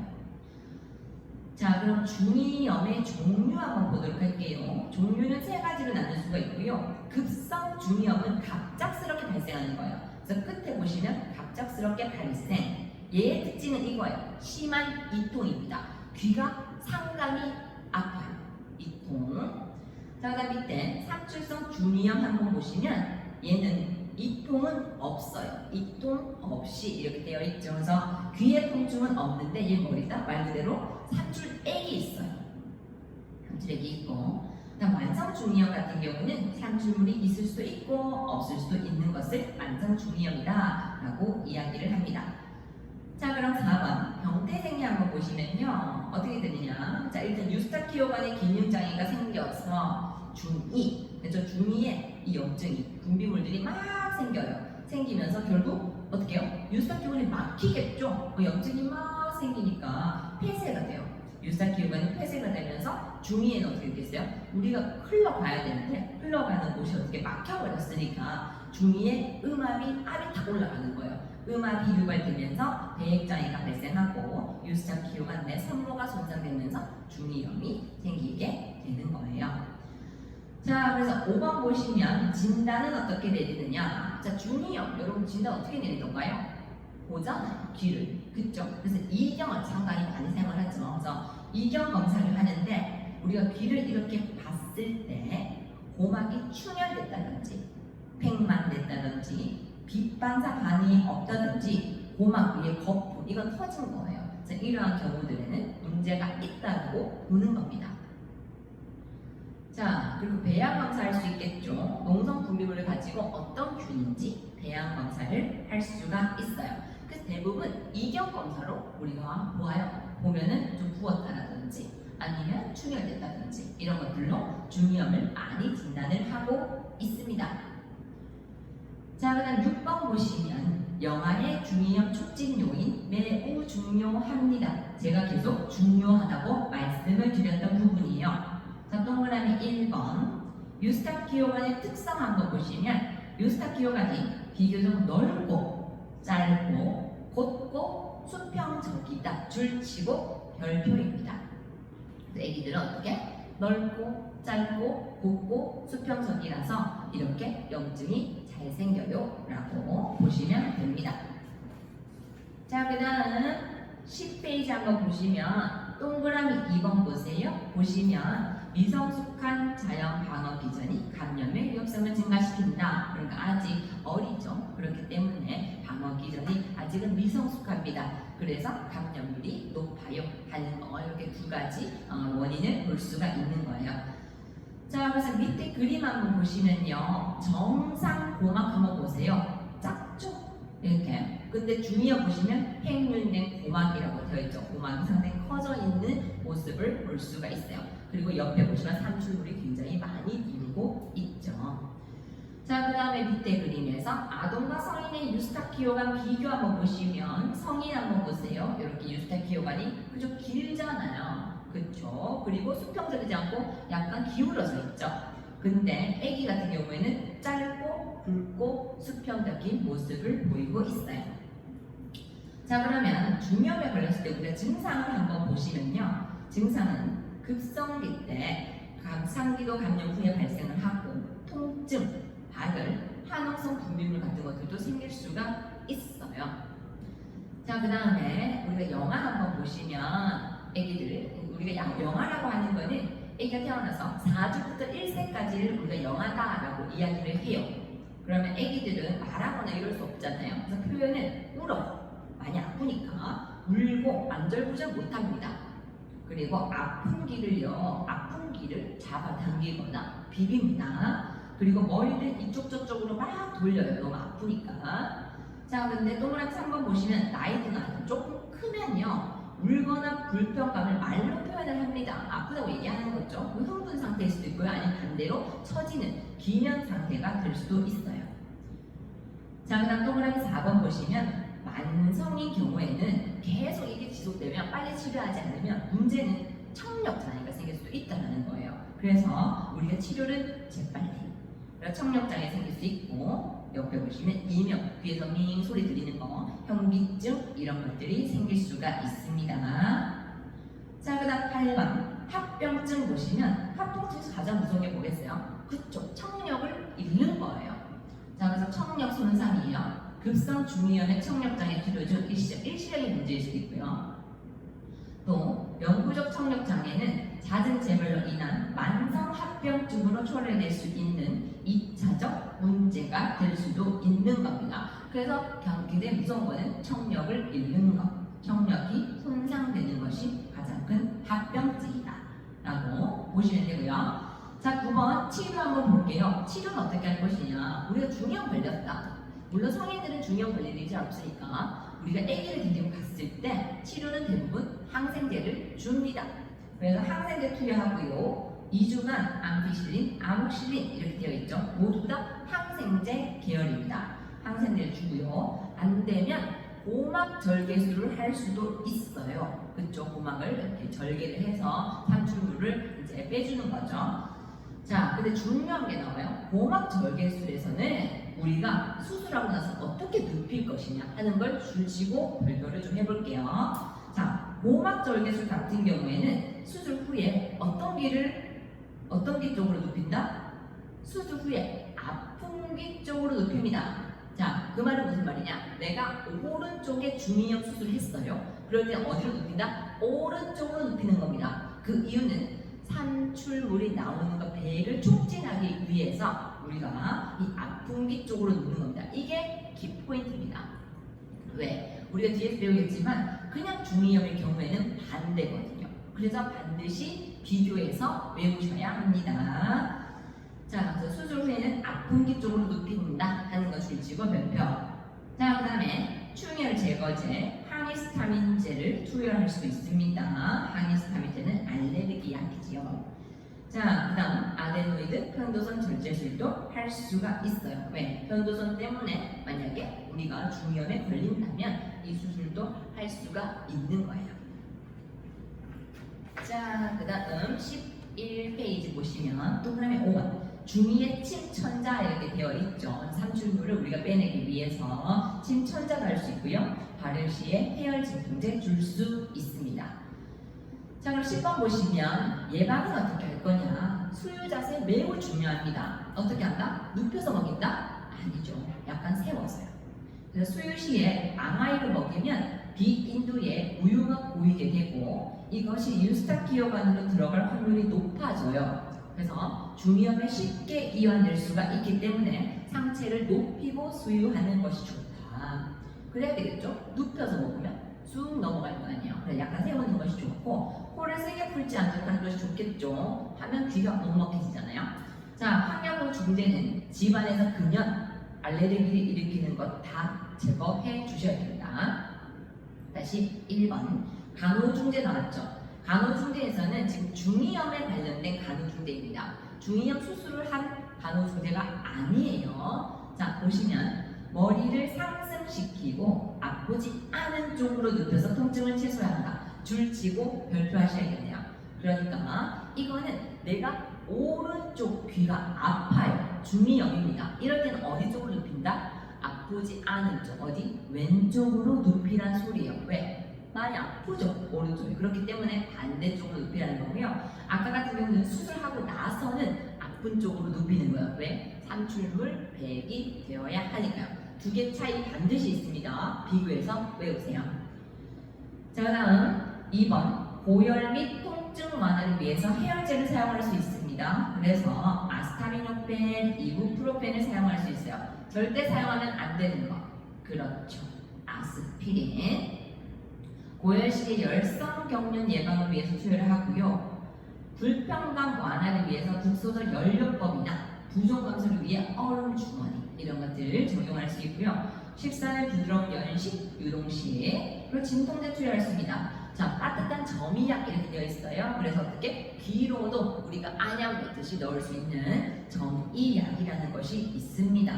자, 그럼 중이염의 종류 한번 보도록 할게요. 종류는 3가지로 나눌 수가 있고요. 급성 중이염은 갑작스럽게 발생하는 거예요. 그래서 끝에 보시면 갑작스럽게 발생. 얘의 특징은 이거예요. 심한 이통입니다. 귀가 상당히 아파요. 이통. 자, 그다음 밑에 사출성 중이염 한번 보시면 얘는 이통은 없어요. 이통 없이 이렇게 되어 있죠. 그래서 귀에 통증은 없는데 얘 머리다 말 그대로 삼출액이 있어요. 삼출액이 있고. 만성 중이염 같은 경우는 삼출물이 있을 수도 있고 없을 수도 있는 것을 만성 중이염이다라고 이야기를 합니다. 자, 그럼 4번 병태생리 한번 보시면요. 어떻게 되느냐. 자, 일단 유스타키오관의 기능장애가 생겨서 중2, 그렇죠? 중2에 이 염증이 분비물들이 막 생겨요. 생기면서 결국 어떻게 해요? 유스타키오관이 막히겠죠? 그 염증이 막 생기니까 폐쇄가 돼요. 유스타키오관이 폐쇄가 되면서 중2에는 어떻게 됐어요? 우리가 흘러가야 되는데 흘러가는 곳이 어떻게 막혀버렸으니까 중2에 음압이 압이 다 올라가는 거예요. 음압이 유발되면서 배액장애가 발생하고 유스타키오관 내 선로가 손상되면서 중이염이 생기게 되는 거예요. 자, 그래서 5번 보시면 진단은 어떻게 내리느냐. 자, 중이염 여러분 진단 어떻게 내리던가요? 보잖아요, 귀를. 그쵸? 그래서 이경을 상당히 많이 사용하죠. 그래서 이경 검사를 하는데 우리가 귀를 이렇게 봤을 때 고막이 충혈됐다든지 팽만 됐다든지 빛 반사 반응이 없다든지 고막 위에 거품 이건 터진 거예요. 그래서 이러한 경우들에는 문제가 있다고 보는 겁니다. 자, 그리고 배양 검사할 수 있겠죠. 농성 분비물을 가지고 어떤 균인지 배양 검사를 할 수가 있어요. 그래서 대부분 이경 검사로 우리가 보면은 좀 부었다라든지 아니면 충혈됐다든지 이런 것들로 중이염을 많이 진단을 하고 있습니다. 자, 그다음 6번 보시면 영아의 중이염 촉진 요인 매우 중요합니다. 제가 계속 중요하다고 말씀을 드렸던 부분이에요. 자, 동그라미 1번 유스타키오간의 특성 한번 보시면 유스타키오간이 비교적 넓고 짧고 곧고 수평적이다. 줄치고 별표입니다. 애기들은 어떻게? 넓고 짧고 곧고 수평적이라서 이렇게 염증이 잘 생겨요 라고 보시면 됩니다. 자, 그 다음 10페이지 한번 보시면 동그라미 2번 보세요. 보시면 미성숙한 자연 방어 기전이 감염의 위험성을 증가시킨다. 그러니까 아직 어리죠. 그렇기 때문에 방어 기전이 아직은 미성숙합니다. 그래서 감염률이 높아요 하는 이렇게 두 가지 원인을 볼 수가 있는 거예요. 자, 그래서 밑에 그림 한번 보시면요, 정상 고막 한번 보세요. 작죠? 이렇게. 근데 중이어 보시면 팽윤된 고막이라고 되어 있죠. 고막이 상당히 커져 있는 모습을 볼 수가 있어요. 그리고 옆에 보시면 산출물이 굉장히 많이 누르고 있죠. 자, 그 다음에 밑에 그림에서 아동과 성인의 유스타키오간 비교 한번 보시면 성인 한번 보세요. 이렇게 유스타키오간이 그저 길잖아요. 그쵸? 그리고 수평적이지 않고 약간 기울어져 있죠. 근데 아기 같은 경우에는 짧고 굵고 수평적인 모습을 보이고 있어요. 자, 그러면 중이염에 걸렸을 때 우리가 증상을 한번 보시면요, 증상은 급성기 때 상기도 감염 후에 발생을 하고 통증, 발열, 한옥성 분비물 같은 것들도 생길 수가 있어요. 자, 그 다음에 우리가 영아 한번 보시면 애기들, 우리가 영아라고 하는 거는 애기가 태어나서 4주부터 1세까지를 우리가 영아다라고 이야기를 해요. 그러면 애기들은 말하거나 이럴 수 없잖아요. 그래서 표현은 울어. 많이 아프니까 울고 안절부절 못합니다. 그리고 아픈 귀를 잡아당기거나 비빕니다. 그리고 머리를 이쪽 저쪽으로 막 돌려요. 너무 아프니까. 자, 근데 동그라미 3번 보시면 나이 든 아이들 조금 크면요, 울거나 불편감을 말로 표현을 합니다. 아프다고 얘기하는 거죠. 흥분 상태일 수도 있고요. 아니면 반대로 처지는 기면 상태가 될 수도 있어요. 자, 그 다음 동그라미 4번 보시면 만성인 경우에는 계속 이게 지속되면 빨리 치료하지 않으면 문제는 청력 장애가 생길 수도 있다는 거예요. 그래서 우리가 치료를 재빨리. 청력 장애 생길 수 있고, 옆에 보시면 이명, 귀에서 밍 소리 들리는 거, 현기증 이런 것들이 생길 수가 있습니다. 자, 그다음 8번 합병증 보시면 합병증에서 가장 무서운 게 뭐겠어요? 그쵸, 청력을 잃는 거예요. 자, 그래서 청력 손상이에요. 급성 중이염의 청력장애 치료 중 일시적인 문제일 수도 있고요. 또 영구적 청력장애는 잦은 재발로 인한 만성 합병증으로 초래될 수 있는 2차적 문제가 될 수도 있는 겁니다. 그래서 굉장히 무서운 거는 청력을 잃는 것, 청력이 손상되는 것이 가장 큰 합병증이다 라고 보시면 되고요. 자, 9번 치료 한번 볼게요. 치료는 어떻게 할 것이냐. 우리가 중이염 걸렸다. 물론 성인들은 중이염 걸릴 일이 없으니까 우리가 아기를 데리고 갔을 때 치료는 대부분 항생제를 줍니다. 그래서 항생제 투여하고요. 2주간 암피실린, 아모실린 이렇게 되어 있죠. 모두 다 항생제 계열입니다. 항생제를 주고요. 안 되면 고막 절개술을 할 수도 있어요. 그쵸? 고막을 이렇게 절개를 해서 산출물을 이제 빼주는 거죠. 자, 근데 중요한 게 나와요. 고막 절개술에서는 우리가 수술하고 나서 어떻게 눕힐 것이냐 하는 걸 줄치고 별표를 좀 해볼게요. 자, 고막 절개술 같은 경우에는 수술 후에 어떤 기를 어떤 귀 쪽으로 눕힌다? 수술 후에 아픈 귀 쪽으로 눕힙니다. 자, 그 말은 무슨 말이냐? 내가 오른쪽에 중이염 수술을 했어요. 그럴 때 어디로 눕힌다? 오른쪽으로 눕히는 겁니다. 그 이유는 산출물이 나오는 것 배를 촉진하기 위해서 우리가 이 아픈 귀 쪽으로 눕는 겁니다. 이게 키포인트입니다. 왜? 우리가 뒤에서 배우겠지만 그냥 중이염의 경우에는 반대거든요. 그래서 반드시 비교해서 외우셔야 합니다. 자, 그래서 수술 후에는 아픈 귀 쪽으로 눕힌다 하는 거 줄치고 몇 표. 자, 그 다음에 충혈 제거제 항히스타민제를 투여할 수 있습니다. 항히스타민제는 알레르기 약이지요. 자, 그 다음 아데노이드 편도선 절제술도 할 수가 있어요. 왜? 편도선 때문에 만약에 우리가 중이염에 걸린다면 이 수술도 할 수가 있는 거예요. 자, 그 다음 11페이지 보시면 동그라미 5번 중이의 침천자 이렇게 되어 있죠. 산출물을 우리가 빼내기 위해서 침천자도 할 수 있고요. 발열 시에 해열 진통제 줄 수 있습니다. 자, 그럼 10번 보시면 예방은 어떻게 할 거냐? 수유 자세 매우 중요합니다. 어떻게 한다? 눕혀서 먹인다? 아니죠. 약간 세워서요. 그래서 수유 시에 앙아이를 먹이면 비인두에 우유가 고이게 되고 이것이 유스타키오관으로 들어갈 확률이 높아져요. 그래서 중이염에 쉽게 이완될 수가 있기 때문에 상체를 높이고 수유하는 것이 좋다. 그래야 되겠죠? 눕혀서 먹으면 쑥 넘어갈 거 아니에요. 그래서 약간 세우는 것이 좋고 코를 세게 풀지 않도록 하는 것이 좋겠죠. 하면 귀가 먹먹해지잖아요. 자, 항염후 중재는 집안에서 근연, 알레르기를 일으키는 것 다 제거해 주셔야 됩니다. 다시 1번 간호중재 나왔죠. 간호중재에서는 지금 중이염에 관련된 간호중재입니다. 중이염 수술을 한 간호중재가 아니에요. 자, 보시면 머리를 상승시키고 아프지 않은 쪽으로 눕혀서 통증을 최소화한다. 줄치고 별표하셔야겠네요. 그러니까 이거는 내가 오른쪽 귀가 아파요. 중이염입니다. 이럴 때는 어디 쪽으로 눕힌다? 아프지 않은 쪽, 어디? 왼쪽으로 눕히란 소리예요. 왜? 많이 아프죠, 오른쪽이. 그렇기 때문에 반대쪽으로 눕히라는 거고요. 아까 같은 경우는 수술하고 나서는 아픈 쪽으로 눕히는 거예요. 왜? 산출물 배기 되어야 하니까요. 두 개 차이 반드시 있습니다. 비교해서 외우세요. 자, 다음 2번 고열 및 통증 완화를 위해서 해열제를 사용할 수 있습니다. 그래서 아스타미노펜, 이부프로펜을 사용할 수 있어요. 절대 사용하면 안 되는 거. 그렇죠. 아스피린. 고열시의 열성 경련 예방을 위해서 투여를 하고요. 불편감 완화를 위해서 극소설 연료법이나 부종 감소를 위해 얼음 주머니 이런 것들을 적용할 수 있고요. 식사는 부드러운 연식, 유동시에 그리고 진통제 투여할 수 있습니다. 자, 따뜻한 점이약 이렇게 되어 있어요. 그래서 어떻게 귀로도 우리가 안약 넣듯이 넣을 수 있는 점이약이라는 것이 있습니다.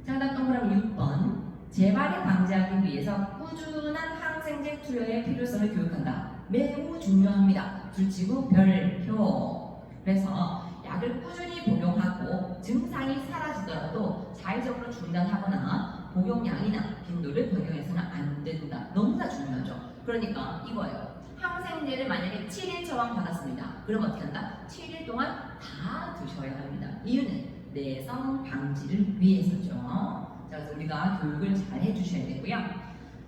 자, 다음 동그라미 6번 재발을 방지하기 위해서 꾸준한 항생제 투여의 필요성을 교육한다. 매우 중요합니다. 줄치고 별표. 그래서 약을 꾸준히 복용하고 증상이 사라지더라도 자의적으로 중단하거나 복용량이나 빈도를 변경해서는 안 된다. 너무나 중요하죠. 그러니까 이거예요. 항생제를 만약에 7일 처방 받았습니다. 그럼 어떻게 한다? 7일 동안 다 드셔야 합니다. 이유는 내성 방지를 위해서죠. 자, 그래서 우리가 교육을 잘 해주셔야 되고요.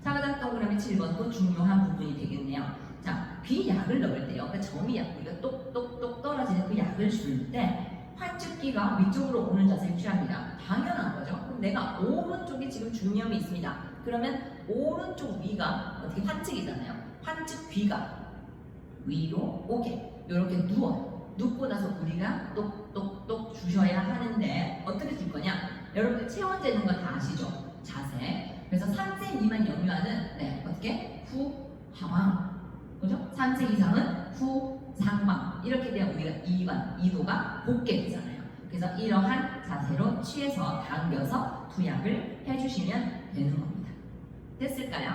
자, 그다음 동그라미 7번도 중요한 부분이 되겠네요. 자, 귀 약을 넣을 때요. 그러니까 점이약, 우리가 똑똑똑 떨어지는 그 약을 줄 때 환측기가 위쪽으로 오는 자세를 취합니다. 당연한 거죠. 그럼 내가 오른쪽에 지금 중이염이 있습니다. 그러면 오른쪽 위가 어떻게 환측이잖아요. 환측 귀가 위로 오게 이렇게 누워요. 눕고 나서 우리가 똑똑똑 주셔야 하는데 어떻게 줄 거냐? 여러분들 체온 재는 거 다 아시죠? 자세. 그래서 3세 미만 영유아는 어떻게? 후 하방. 그죠? 3세 이상은 후 상방. 이렇게 되면 우리가 2도가 곱게 되잖아요. 그래서 이러한 자세로 취해서 당겨서 투약을 해주시면 되는 겁니다. 됐을까요?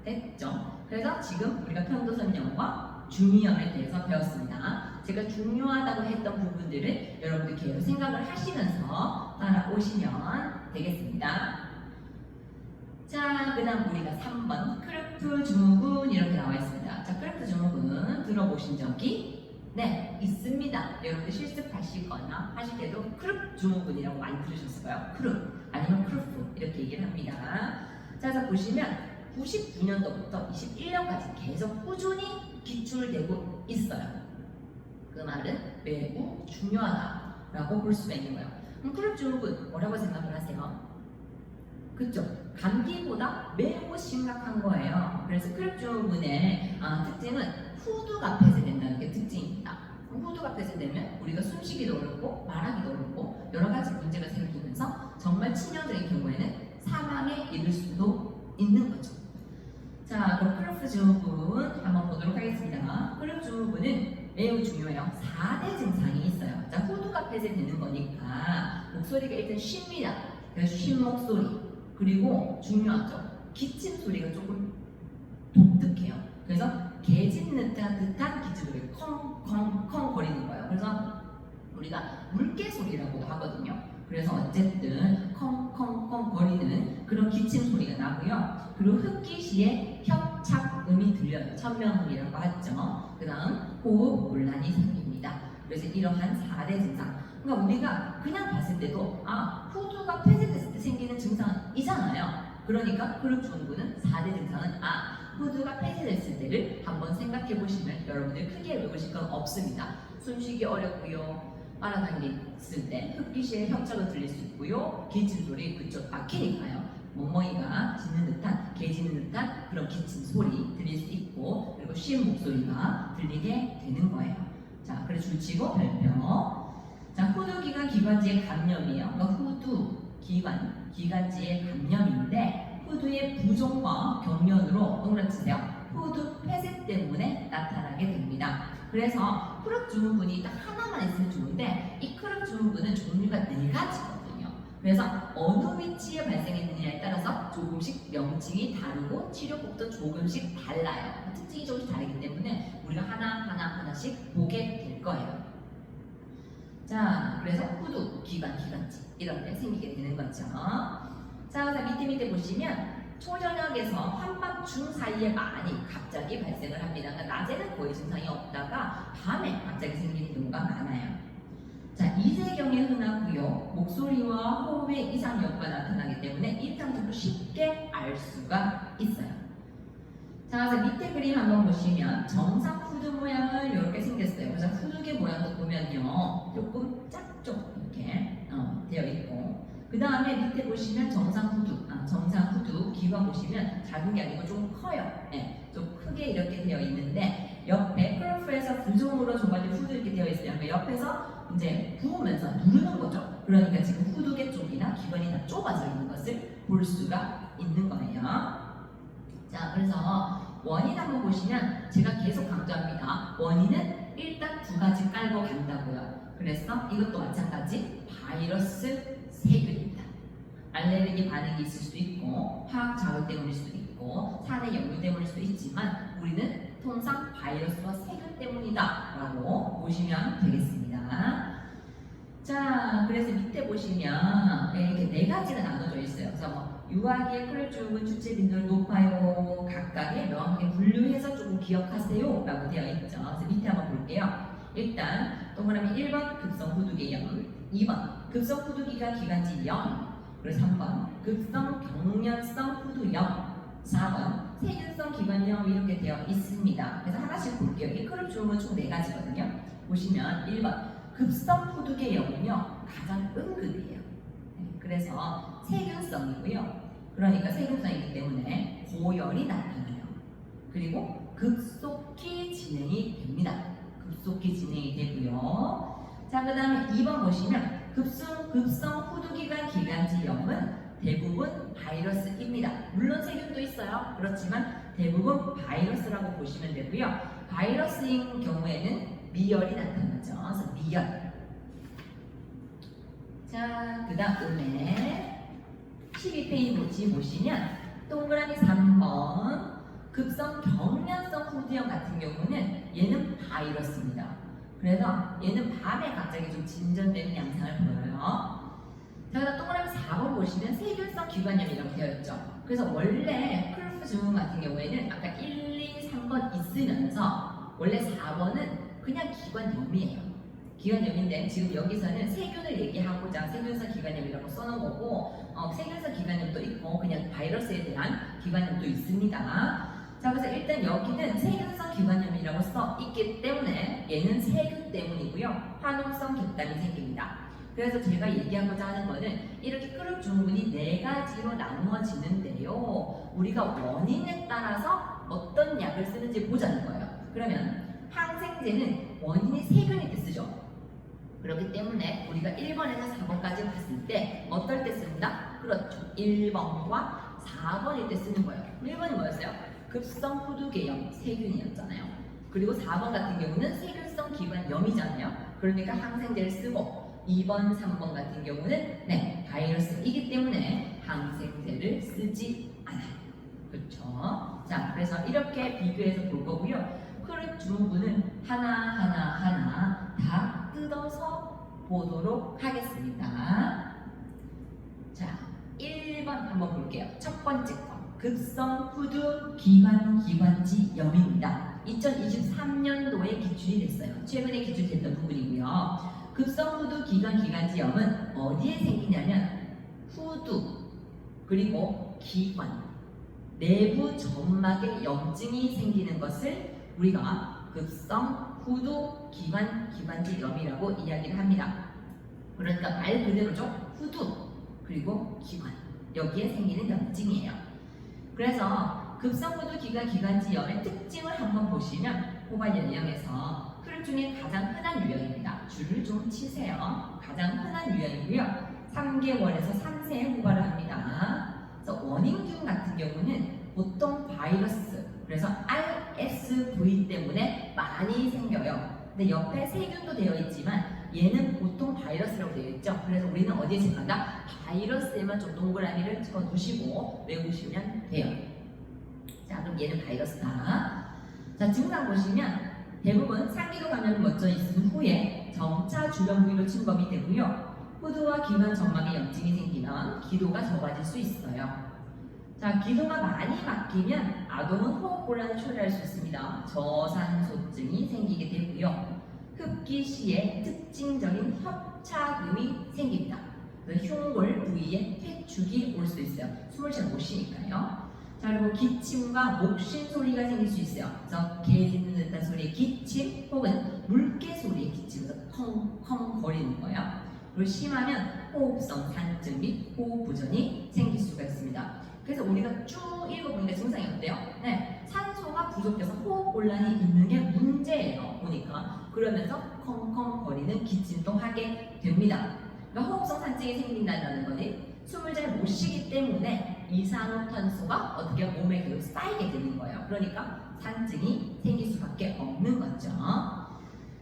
됐죠? 그래서 지금 우리가 편도선염과 중이염에 대해서 배웠습니다. 제가 중요하다고 했던 부분들을 여러분들 계속 생각을 하시면서 따라오시면 되겠습니다. 자, 그 다음 우리가 3번 크루프 증후군 이렇게 나와 있습니다. 자, 크루프 증후군 들어보신 적이 있습니다. 여러분들 실습하시거나 하실 때도 크룹 증후군이라고 많이 들으셨을 거예요. 크룹 아니면 크루프 이렇게 얘기를 합니다. 자, 그래서 보시면 99년도부터 21년까지 계속 꾸준히 기출되고 있어요. 그 말은 매우 중요하다라고 볼 수가 있는 거예요. 그럼 크룹 증후군 뭐라고 생각을 하세요? 그쵸? 감기보다 매우 심각한 거예요. 그래서 크룹 증후군의 특징은 후두가 폐쇄된다는 게 특징입니다. 후두가 폐쇄되면 우리가 숨쉬기도 어렵고 말하기도 어렵고 여러 가지 문제가 생기면서 정말 치명적인 경우에는 사망에 이를 수도 있는 거죠. 자, 그럼 크루프 증후군 한번 보도록 하겠습니다. 크루프 증후군은 매우 중요해요. 4대 증상이 있어요. 자, 후두가 폐쇄되는 거니까 목소리가 일단 쉽니다. 그래서 쉰 목소리. 그리고 중요하죠. 기침 소리가 조금 독특해요. 그래서 개 짖는 듯한 기침 소리, 컹컹컹 거리는 거예요. 그래서 우리가 물개 소리라고도 하거든요. 그래서 어쨌든 컹컹컹 거리는 그런 기침 소리가 나고요. 그리고 흡기 시에 협착음이 들려요. 천명음이라고 하죠. 그 다음 호흡 곤란이 생깁니다. 그래서 이러한 4대 증상. 그러니까 우리가 그냥 봤을 때도 후두가 폐쇄됐을 때 생기는 증상이잖아요. 그러니까 크루프 증후군은 4대 증상은 후두가 폐쇄됐을 때를 한번 생각해 보시면 여러분들 크게 외우실 건 없습니다. 숨쉬기 어렵고요. 빨아당겼을 때 흡기 시에 협착은 들릴 수 있고요. 기침 소리 그쪽 막히니까요. 멍멍이가 짖는 듯한, 개 짖는 듯한 그런 기침 소리 들릴 수 있고 그리고 쉰 목소리가 들리게 되는 거예요. 자, 그래서 줄치고 별표. 자, 후두기관 기관지의 감염이에요. 그러니까 후두 기관지의 감염인데 후두의 부종과 경련으로 동그라치세요. 후두 폐쇄 때문에 나타나게 됩니다. 그래서 크루프 증후군이 딱 하나만 있으면 좋은데 이 크루프 증후군은 종류가 4가지거든요. 그래서 어느 위치에 발생했느냐에 따라서 조금씩 명칭이 다르고 치료법도 조금씩 달라요. 특징이 조금씩 다르기 때문에 우리가 하나씩 보게 될 거예요. 자, 그래서 후두, 기관지 이런 데 생기게 되는 거죠. 자, 그래서 밑에 보시면 초저녁에서 한밤중 사이에 많이 갑자기 발생을 합니다. 그러니까 낮에는 거의 증상이 없다가 밤에 갑자기 생기는 경우가 많아요. 자, 이세경에 흔하고요. 목소리와 호흡에 이상 여부가 나타나기 때문에 일상적으로 쉽게 알 수가 있어요. 자, 그래서 밑에 그림 한번 보시면 정상 후두 모양을 이렇게 생겼어요. 그래서 후두개 모양도 보면요, 조금 작죠, 이렇게 되어 있고, 그 다음에 밑에 보시면 정상 후두 기관 보시면 작은 게 아니고 좀 커요. 네, 좀 크게 이렇게 되어 있는데 옆에 크루프에서 부종으로 조가지 후두 이렇게 되어 있어요. 그러니까 옆에서 이제 부으면서 누르는 거죠. 그러니까 지금 후두개 쪽이나 기관이 다 좁아져 있는 것을 볼 수가 있는 거예요. 자, 그래서 원인 한번 보시면 제가 계속 강조합니다. 원인은 일단 2가지 깔고 간다고요. 그래서 이것도 마찬가지 바이러스 세균입니다. 알레르기 반응이 있을 수도 있고 화학 자극 때문일 수도 있고 산의 역류 때문일 수도 있지만 우리는 통상 바이러스와 세균 때문이다 라고 보시면 되겠습니다. 자, 그래서 밑에 보시면 이렇게 4가지가 나눠져 있어요. 그래서 유아기의 크루프 증후군 주체 빈도를 높아요. 각각의 명확하게 분류해서 조금 기억하세요 라고 되어 있죠. 그래서 밑에 한번 볼게요. 일단 동그라미 1번 급성 후두개염, 2번 급성 후두기관 기관지염, 그리고 3번 급성 경련성 후두염, 4번 세균성 기관염 이렇게 되어 있습니다. 그래서 하나씩 볼게요. 이 크루프 증후군 총 4가지거든요. 보시면 1번 급성 후두개염은요 가장 응급이에요. 그래서 세균성이고요. 그러니까 세균성이기 때문에 고열이 나타나요. 그리고 급속히 진행이 됩니다. 급속히 진행이 되고요. 자, 그 다음에 2번 보시면 급성 후두기관 기관지염은 대부분 바이러스입니다. 물론 세균도 있어요. 그렇지만 대부분 바이러스라고 보시면 되고요. 바이러스인 경우에는 미열이 나타나죠. 그래서 미열. 자, 그 다음에 12페이지 보시면 동그라미 3번 급성 경련성 후두염 같은 경우는 얘는 바이러스입니다. 그래서 얘는 밤에 갑자기 좀 진전되는 양상을 보여요. 자, 그다음 동그라미 4번 보시면 세균성 기관염이라고 되어 있죠. 그래서 원래 크루프 증후군 같은 경우에는 아까 1, 2, 3번 있으면서 원래 4번은 그냥 기관염이에요. 기관염인데 지금 여기서는 세균을 얘기하고자 세균성 기관염이라고 써놓은 거고 세균성 기관염도 있고 그냥 바이러스에 대한 기관염도 있습니다. 자, 그래서 일단 여기는 세균성 기관염이라고 써 있기 때문에 얘는 세균 때문이고요. 화농성 객담이 생깁니다. 그래서 제가 얘기하고자 하는 거는 이렇게 그룹 증후군이 4가지로 나누어지는데요. 우리가 원인에 따라서 어떤 약을 쓰는지 보자는 거예요. 그러면 항생제는 원인이 세균일 때 쓰죠. 그렇기 때문에 우리가 1번에서 4번까지 봤을 때 어떨 때 씁니다? 그렇죠. 1번과 4번일 때 쓰는 거예요. 1번이 뭐였어요? 급성 후두개염 세균이었잖아요. 그리고 4번 같은 경우는 세균성 기관염이잖아요. 그러니까 항생제를 쓰고 2번, 3번 같은 경우는 바이러스이기 때문에 항생제를 쓰지 않아요. 그렇죠? 자, 그래서 이렇게 비교해서 볼 거고요. 그룹 증후군은 하나하나 다 뜯어서 보도록 하겠습니다. 자, 1번 한번 볼게요. 첫 번째 거. 급성 후두 기관지 염입니다. 2023년도에 기출이 됐어요. 최근에 기출됐던 부분이고요. 급성 후두 기관지 염은 어디에 생기냐면 후두 그리고 기관 내부 점막에 염증이 생기는 것을 우리가 급성 후두 기관지 염이라고 이야기를 합니다. 그러니까 말 그대로죠. 후두 그리고 기관 여기에 생기는 염증이에요. 그래서 급성 후두 기관지 염의 특징을 한번 보시면 호발 연령에서 그룹 중에 가장 흔한 유형입니다. 줄을 좀 치세요. 가장 흔한 유형이고요. 3개월에서 3세에 호발을 합니다. 그래서 원인균 같은 경우는 보통 바이러스, 그래서 RSV 때문에 많이 생겨요. 근데 옆에 세균도 되어 있지만 얘는 보통 바이러스라고 되어 있죠. 그래서 우리는 어디에 생각한다? 바이러스에만 좀 동그라미를 쳐 두시고 외우시면 돼요. 자, 그럼 얘는 바이러스다. 자, 증상 보시면 대부분 상기도 감염이 먼저 있은 후에 점차 주변 부위로 침범이 되고요. 후두와 기관 점막에 염증이 생기면 기도가 적어질 수 있어요. 자, 기도가 많이 막히면 아동은 호흡곤란을 초래할 수 있습니다. 저산소증이 생기게 되고요. 흡기 시에 특징적인 협착음이 생깁니다. 흉골 부위에 폐축이 올 수 있어요. 숨을 잘 못 쉬니까요. 자, 그리고 기침과 목쉰 소리가 생길 수 있어요. 그래서 개 짖는 듯한 소리의 기침 혹은 물개 소리의 기침에서 컹컹 거리는 거예요. 그리고 심하면 호흡성 산증 및 호흡 부전이 생길 수가 있습니다. 그래서 우리가 쭉 읽어보니까 증상이 어때요? 산소가 부족해서 호흡곤란이 있는 게 문제예요. 보니까 그러면서 컹컹거리는 기침도 하게 됩니다. 그러니까 호흡성 산증이 생긴다는 거는 숨을 잘 못 쉬기 때문에 이산화탄소가 어떻게 몸에 계속 쌓이게 되는 거예요. 그러니까 산증이 생길 수밖에 없는 거죠.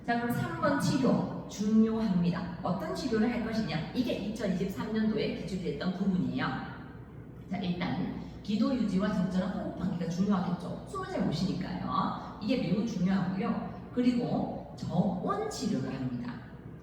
자, 그럼 3번 치료 중요합니다. 어떤 치료를 할 것이냐? 이게 2023년도에 기출됐던 부분이에요. 자, 일단 기도 유지와 적절한 호흡하기가 중요하겠죠. 숨을 잘 못 쉬니까요. 이게 매우 중요하고요. 그리고 저온 치료를 합니다.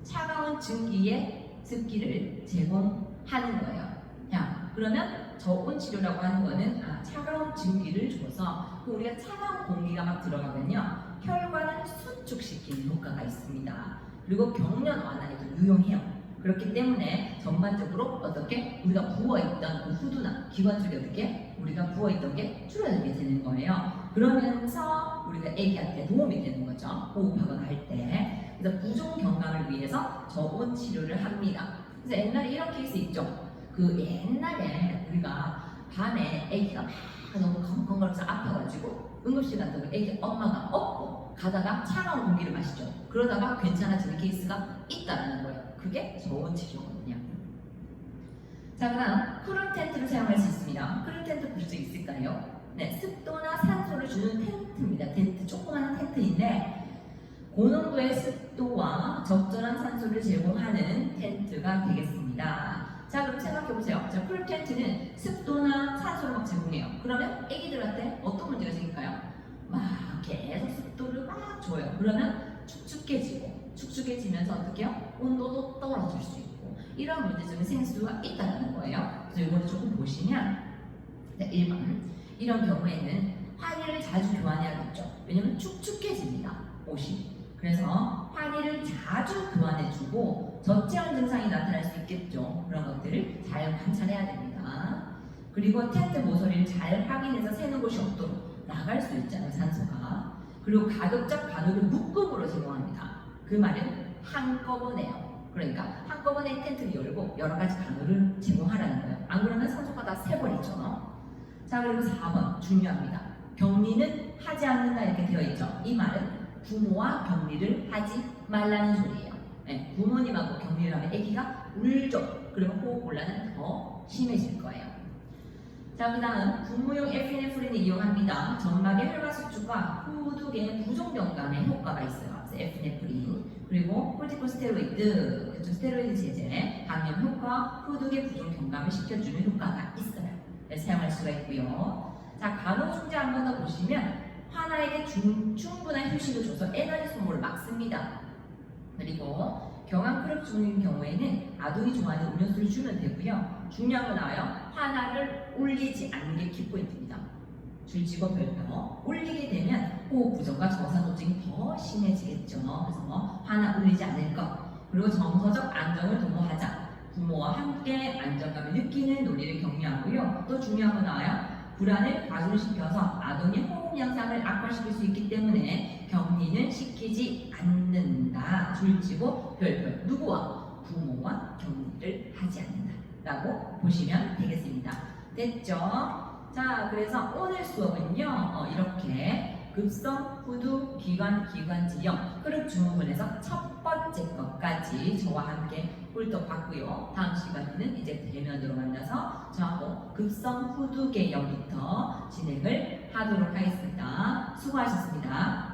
차가운 증기에 습기를 제공하는 거예요. 자, 그러면 저온 치료라고 하는 거는 차가운 증기를 줘서 우리가 차가운 공기가 막 들어가면요 혈관을 수축시키는 효과가 있습니다. 그리고 경련 완화에도 유용해요. 그렇기 때문에 전반적으로 어떻게 우리가 부어있던 그 후두나 기관 쪽에 어떻게 우리가 부어있던 게 줄어들게 되는 거예요. 그러면서 우리가 애기한테 도움이 되는 거죠. 호흡하거나 할 때. 그래서 부종 경감을 위해서 저온 치료를 합니다. 그래서 옛날에 이런 케이스 있죠. 그 옛날에 우리가 밤에 애기가 막 너무 컹컹거려서 아파가지고 응급실 갔다가 애기 엄마가 업고 가다가 차가운 공기를 마시죠. 그러다가 괜찮아지는 케이스가 있다는 거예요. 그게 저온 치료거든요. 자, 그다음 쿨 텐트를 사용할 수 있습니다. 쿨 텐트 보실 수 있을까요? 습도나 산소를 주는 텐트입니다. 텐트, 조그마한 텐트인데 고농도의 습도와 적절한 산소를 제공하는 텐트가 되겠습니다. 자, 그럼 생각해보세요. 자, 쿨 텐트는 습도나 산소를 막 제공해요. 그러면 애기들한테 어떤 문제가 생길까요? 막 계속 습도를 막 줘요. 그러면 축축해지면서 어떻게 해요? 온도도 떨어질 수 있고 이런 문제점이 생길 수가 있다는 거예요. 그래서 이거를 조금 보시면 1번 이런 경우에는 화기를 자주 교환해야겠죠. 왜냐면 축축해집니다. 옷이. 그래서 환희를 자주 교환해주고 저체온 증상이 나타날 수 있겠죠. 그런 것들을 잘 관찰해야 됩니다. 그리고 텐트 모서리를 잘 확인해서 새는 곳이 없도록 나갈 수 있잖아요, 산소가. 그리고 가급적 간호를 묶음으로 제공합니다. 그 말은 한꺼번에요. 그러니까 한꺼번에 텐트를 열고 여러 가지 간호를 제공하라는 거예요. 안 그러면 산소가 다 새버리죠. 자, 그리고 4번 중요합니다. 격리는 하지 않는다 이렇게 되어 있죠. 이 말은 부모와 격리를 하지 말라는 소리예요. 네, 부모님하고 격리를 하면 아기가 울죠. 그러면 호흡곤란은 더 심해질 거예요. 자, 그 다음 분무용 에피네프린을 이용합니다. 점막의 혈관 수축과 후두개 부종경감에 효과가 있어요. 그래서 에피네프린 그리고 코르티코스테로이드, 그렇죠? 스테로이드 제제, 감염 효과, 후두개 부종경감을 시켜주는 효과가 있어요. 그래서 사용할 수가 있고요. 자, 간호중재 한 번 더 보시면 환아에게 충분한 휴식을 줘서 에너지 소모를 막습니다. 그리고 경황크롭 중인 경우에는 아동이 좋아하는 음료수를 주면 되고요. 중요한 거 나와요. 환아를 올리지 않는 게 키포인트입니다. 줄지고 별표. 올리게 되면 호흡 부정과 저산호증이 더 심해지겠죠. 그래서 환아 올리지 않을 것. 그리고 정서적 안정을 도모하자. 부모와 함께 안정감을 느끼는 논리를 격려하고요. 또 중요한 거 나와요. 불안을 가중시켜서 아동의 호흡 양상을 악화시킬 수 있기 때문에 격리는 시키지 않는다. 줄지고 별표. 누구와? 부모와 격리를 하지 않는다 라고 보시면 되겠습니다. 됐죠? 자, 그래서 오늘 수업은요 이렇게 급성 후두 기관지형 크롭 증후군에서 첫 번째 것까지 저와 함께 꿀떡 봤고요. 다음 시간에는 이제 대면으로 만나서 저하고 급성 후두개형부터 진행을 하도록 하겠습니다. 수고하셨습니다.